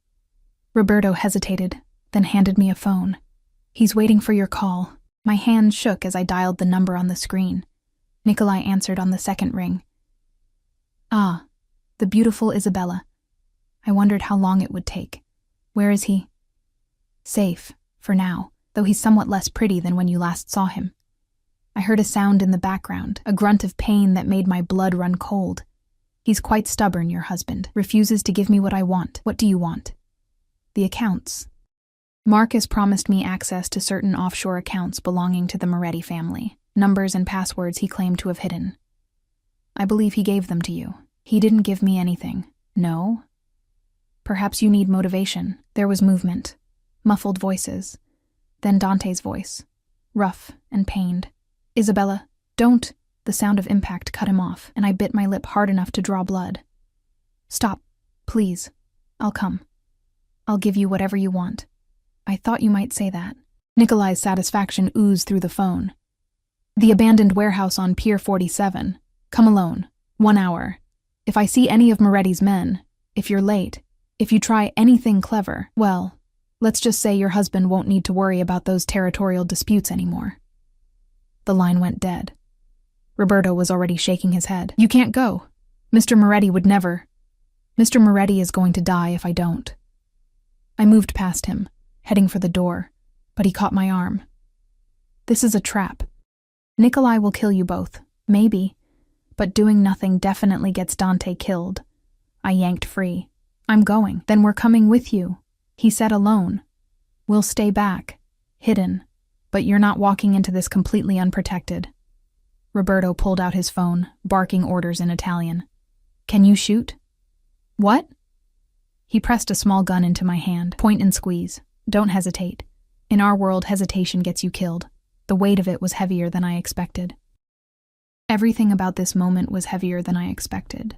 Speaker 1: Roberto hesitated, then handed me a phone. "He's waiting for your call." My hand shook as I dialed the number on the screen. Nikolai answered on the second ring. "Ah, the beautiful Isabella. I wondered how long it would take. Where is he?" "Safe, for now, though he's somewhat less pretty than when you last saw him." I heard a sound in the background, a grunt of pain that made my blood run cold. "He's quite stubborn, your husband. Refuses to give me what I want." "What do you want?" "The accounts." Marcus promised me access to certain offshore accounts belonging to the Moretti family, numbers and passwords he claimed to have hidden. "I believe he gave them to you." "He didn't give me anything." "No?" "Perhaps you need motivation." There was movement, muffled voices, then Dante's voice, rough and pained. "Isabella, don't." The sound of impact cut him off, and I bit my lip hard enough to draw blood. "Stop, please. I'll come. I'll give you whatever you want." "I thought you might say that." Nikolai's satisfaction oozed through the phone. "The abandoned warehouse on Pier 47. Come alone. 1 hour. If I see any of Moretti's men, if you're late, if you try anything clever, well, let's just say your husband won't need to worry about those territorial disputes anymore." The line went dead. Roberto was already shaking his head. "You can't go. Mr. Moretti would never. Mr. Moretti is going to die if I don't." I moved past him, heading for the door, but he caught my arm. "This is a trap. Nikolai will kill you both, maybe, but doing nothing definitely gets Dante killed." I yanked free. "I'm going." "Then we're coming with you." He said alone. "We'll stay back, hidden, but you're not walking into this completely unprotected." Roberto pulled out his phone, barking orders in Italian. "Can you shoot?" "What?" He pressed a small gun into my hand. "Point and squeeze. Don't hesitate. In our world, hesitation gets you killed." The weight of it was heavier than I expected. Everything about this moment was heavier than I expected.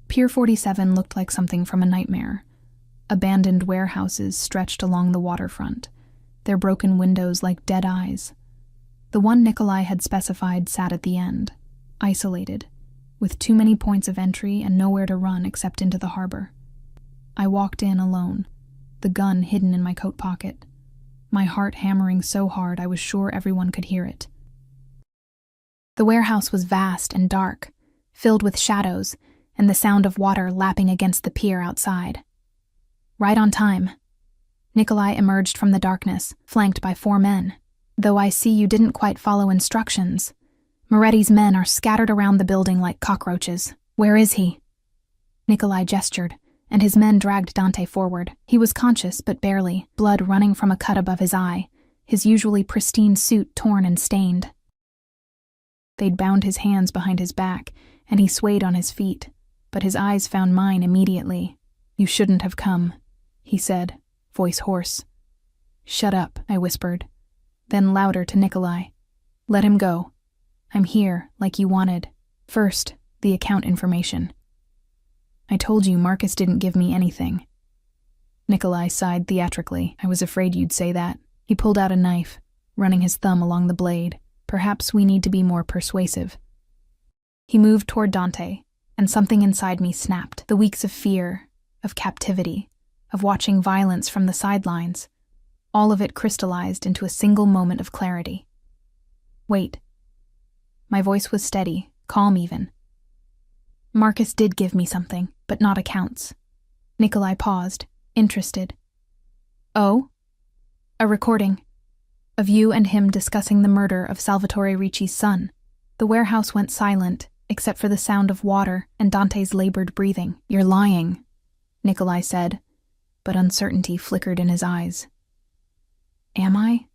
Speaker 1: Pier 47 looked like something from a nightmare. Abandoned warehouses stretched along the waterfront, their broken windows like dead eyes. The one Nikolai had specified sat at the end, isolated, with too many points of entry and nowhere to run except into the harbor. I walked in alone, the gun hidden in my coat pocket, my heart hammering so hard I was sure everyone could hear it. The warehouse was vast and dark, filled with shadows and the sound of water lapping against the pier outside. Right on time. Nikolai emerged from the darkness, flanked by 4 men. "Though I see you didn't quite follow instructions." Moretti's men are scattered around the building like cockroaches. Where is he? Nikolai gestured, and his men dragged Dante forward. He was conscious, but barely, blood running from a cut above his eye, his usually pristine suit torn and stained. They'd bound his hands behind his back, and he swayed on his feet, but his eyes found mine immediately. "You shouldn't have come," he said, voice hoarse. "Shut up," I whispered, then louder to Nikolai. "Let him go. I'm here, like you wanted. First, the account information." "I told you Marcus didn't give me anything." Nikolai sighed theatrically. "I was afraid you'd say that." He pulled out a knife, running his thumb along the blade. "Perhaps we need to be more persuasive." He moved toward Dante, and something inside me snapped. The weeks of fear, of captivity, of watching violence from the sidelines, all of it crystallized into a single moment of clarity. "Wait." My voice was steady, calm even. "Marcus did give me something, but not accounts." Nikolai paused, interested. "Oh?" "A recording. Of you and him discussing the murder of Salvatore Ricci's son." The warehouse went silent, except for the sound of water and Dante's labored breathing. "You're lying," Nikolai said, but uncertainty flickered in his eyes. "Am I?"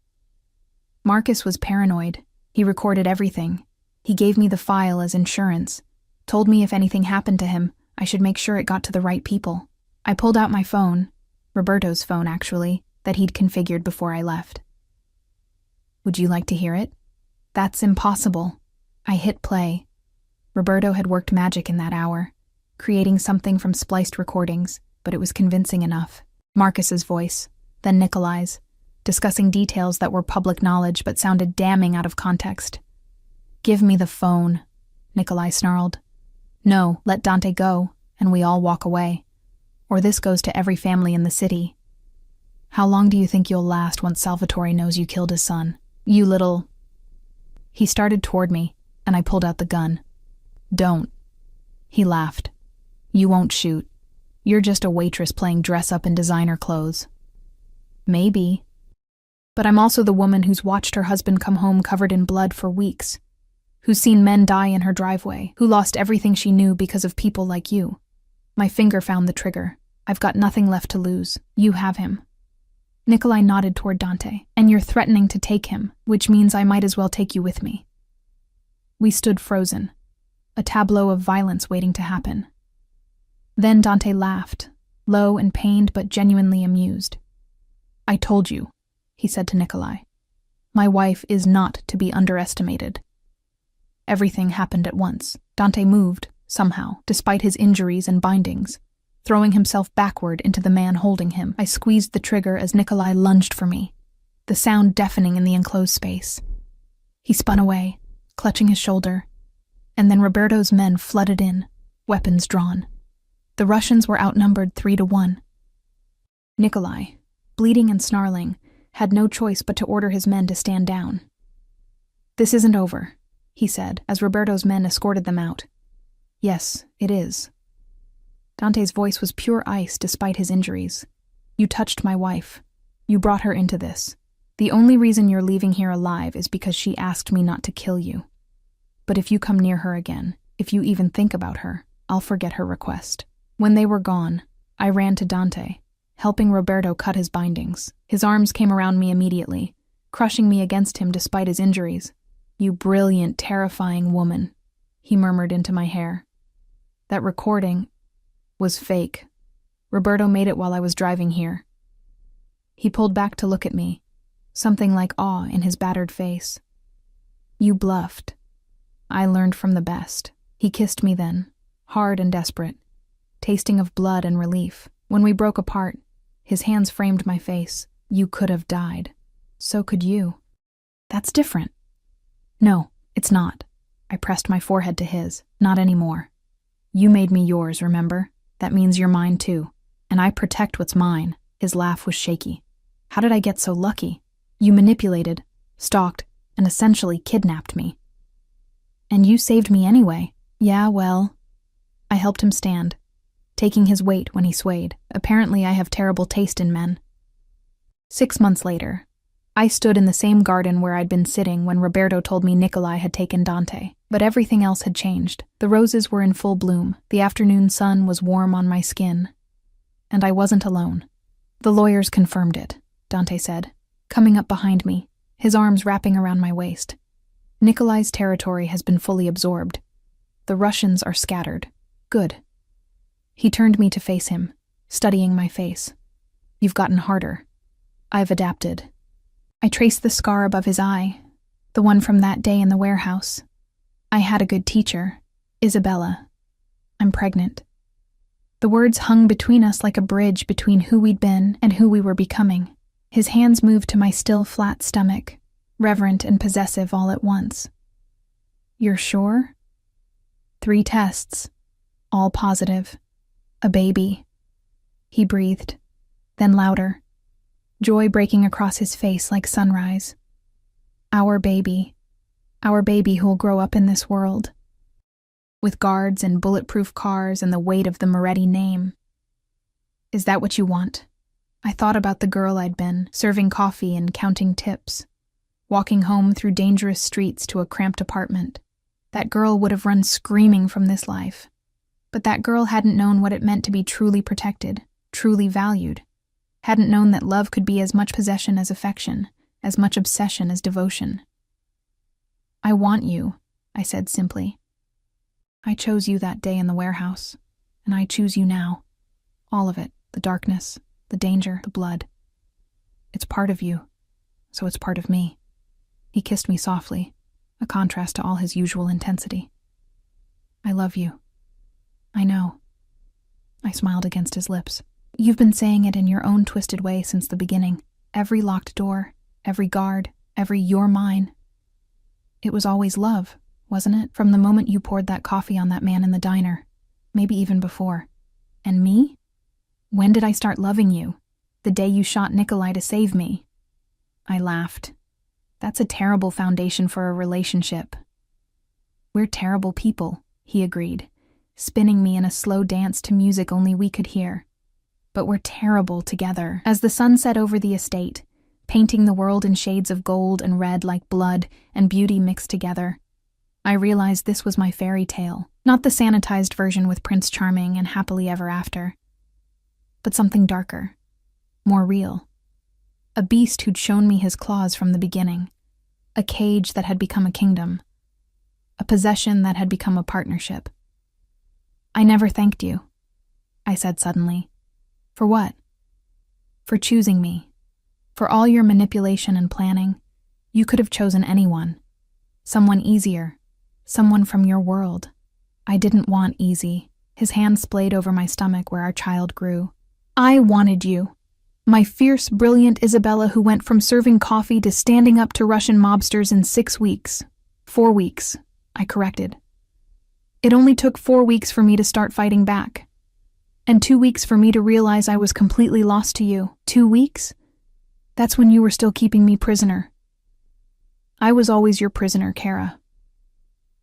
Speaker 1: Marcus was paranoid. He recorded everything. He gave me the file as insurance, told me if anything happened to him, I should make sure it got to the right people. I pulled out my phone, Roberto's phone actually, that he'd configured before I left. "Would you like to hear it?" "That's impossible." I hit play. Roberto had worked magic in that hour, creating something from spliced recordings, but it was convincing enough. Marcus's voice, then Nikolai's, discussing details that were public knowledge but sounded damning out of context. "Give me the phone," Nikolai snarled. "No, let Dante go, and we all walk away. Or this goes to every family in the city. How long do you think you'll last once Salvatore knows you killed his son? You little—" He started toward me, and I pulled out the gun. "Don't." He laughed. "You won't shoot. You're just a waitress playing dress-up in designer clothes." "Maybe. But I'm also the woman who's watched her husband come home covered in blood for weeks, who's seen men die in her driveway, who lost everything she knew because of people like you. My finger found the trigger. I've got nothing left to lose. You have him." Nikolai nodded toward Dante. "And you're threatening to take him, which means I might as well take you with me." We stood frozen, a tableau of violence waiting to happen. Then Dante laughed, low and pained but genuinely amused. "I told you," he said to Nikolai. "My wife is not to be underestimated." Everything happened at once. Dante moved, somehow, despite his injuries and bindings, throwing himself backward into the man holding him. I squeezed the trigger as Nikolai lunged for me, the sound deafening in the enclosed space. He spun away, clutching his shoulder, and then Roberto's men flooded in, weapons drawn. The Russians were outnumbered 3-1. Nikolai, bleeding and snarling, had no choice but to order his men to stand down. "This isn't over," he said, as Roberto's men escorted them out. "Yes, it is." Dante's voice was pure ice despite his injuries. "You touched my wife. You brought her into this. The only reason you're leaving here alive is because she asked me not to kill you. But if you come near her again, if you even think about her, I'll forget her request." When they were gone, I ran to Dante, helping Roberto cut his bindings. His arms came around me immediately, crushing me against him despite his injuries. "You brilliant, terrifying woman," he murmured into my hair. "That recording was fake. Roberto made it while I was driving here." He pulled back to look at me, something like awe in his battered face. "You bluffed. I learned from the best." He kissed me then, hard and desperate, tasting of blood and relief. When we broke apart, his hands framed my face. "You could have died. So could you." "That's different." "No, it's not." I pressed my forehead to his. "Not anymore. You made me yours, remember? That means you're mine too. And I protect what's mine." His laugh was shaky. "How did I get so lucky? You manipulated, stalked, and essentially kidnapped me. And you saved me anyway." "Yeah, well." I helped him stand, taking his weight when he swayed. Apparently I have terrible taste in men. 6 months later, I stood in the same garden where I'd been sitting when Roberto told me Nikolai had taken Dante. But everything else had changed. The roses were in full bloom. The afternoon sun was warm on my skin. And I wasn't alone. The lawyers confirmed it, Dante said, coming up behind me, his arms wrapping around my waist. Nikolai's territory has been fully absorbed. The Russians are scattered. Good. He turned me to face him, studying my face. You've gotten harder. I've adapted. I traced the scar above his eye, the one from that day in the warehouse. I had a good teacher, Isabella. I'm pregnant. The words hung between us like a bridge between who we'd been and who we were becoming. His hands moved to my still flat stomach, reverent and possessive all at once. You're sure? 3 tests, all positive. A baby. He breathed, then louder, joy breaking across his face like sunrise. Our baby who'll grow up in this world. With guards and bulletproof cars and the weight of the Moretti name. Is that what you want? I thought about the girl I'd been, serving coffee and counting tips, walking home through dangerous streets to a cramped apartment. That girl would have run screaming from this life. But that girl hadn't known what it meant to be truly protected, truly valued. Hadn't known that love could be as much possession as affection, as much obsession as devotion. I want you, I said simply. I chose you that day in the warehouse, and I choose you now. All of it, the darkness, the danger, the blood. It's part of you, so it's part of me. He kissed me softly, a contrast to all his usual intensity. I love you. I know. I smiled against his lips. You've been saying it in your own twisted way since the beginning. Every locked door, every guard, every "you're mine." It was always love, wasn't it? From the moment you poured that coffee on that man in the diner, maybe even before. And me? When did I start loving you? The day you shot Nikolai to save me. I laughed. That's a terrible foundation for a relationship. We're terrible people, he agreed, spinning me in a slow dance to music only we could hear. But we're terrible together. As the sun set over the estate, painting the world in shades of gold and red like blood and beauty mixed together, I realized this was my fairy tale, not the sanitized version with Prince Charming and happily ever after, but something darker, more real. A beast who'd shown me his claws from the beginning, a cage that had become a kingdom, a possession that had become a partnership. I never thanked you, I said suddenly. For what? For choosing me. For all your manipulation and planning, you could have chosen anyone. Someone easier. Someone from your world. I didn't want easy. His hand splayed over my stomach where our child grew. I wanted you. My fierce, brilliant Isabella who went from serving coffee to standing up to Russian mobsters in 6 weeks. 4 weeks, I corrected. It only took 4 weeks for me to start fighting back. And 2 weeks for me to realize I was completely lost to you. 2 weeks? That's when you were still keeping me prisoner. I was always your prisoner, Kara.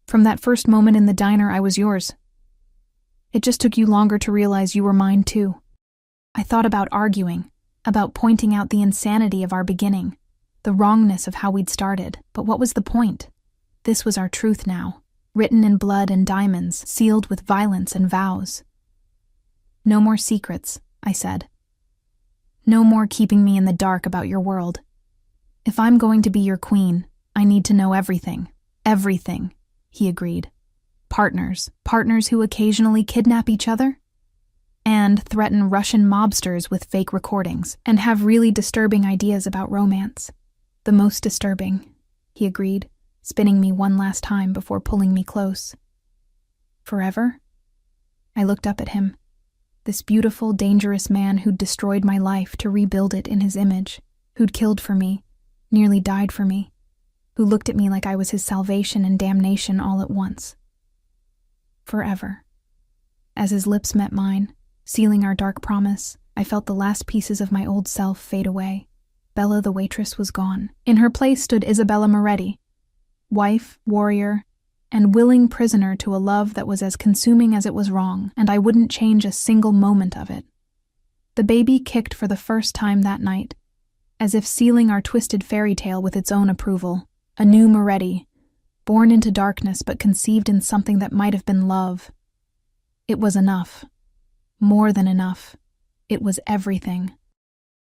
Speaker 1: From that first moment in the diner, I was yours. It just took you longer to realize you were mine too. I thought about arguing, about pointing out the insanity of our beginning, the wrongness of how we'd started. But what was the point? This was our truth now, written in blood and diamonds, sealed with violence and vows. No more secrets, I said. No more keeping me in the dark about your world. If I'm going to be your queen, I need to know everything. Everything, he agreed. Partners who occasionally kidnap each other? And threaten Russian mobsters with fake recordings, and have really disturbing ideas about romance. The most disturbing, he agreed, spinning me one last time before pulling me close. Forever? I looked up at him. This beautiful, dangerous man who'd destroyed my life to rebuild it in his image, who'd killed for me, nearly died for me, who looked at me like I was his salvation and damnation all at once. Forever. As his lips met mine, sealing our dark promise, I felt the last pieces of my old self fade away. Bella the waitress was gone. In her place stood Isabella Moretti, wife, warrior, and willing prisoner to a love that was as consuming as it was wrong, and I wouldn't change a single moment of it. The baby kicked for the first time that night, as if sealing our twisted fairy tale with its own approval. A new Moretti, born into darkness but conceived in something that might have been love. It was enough. More than enough. It was everything.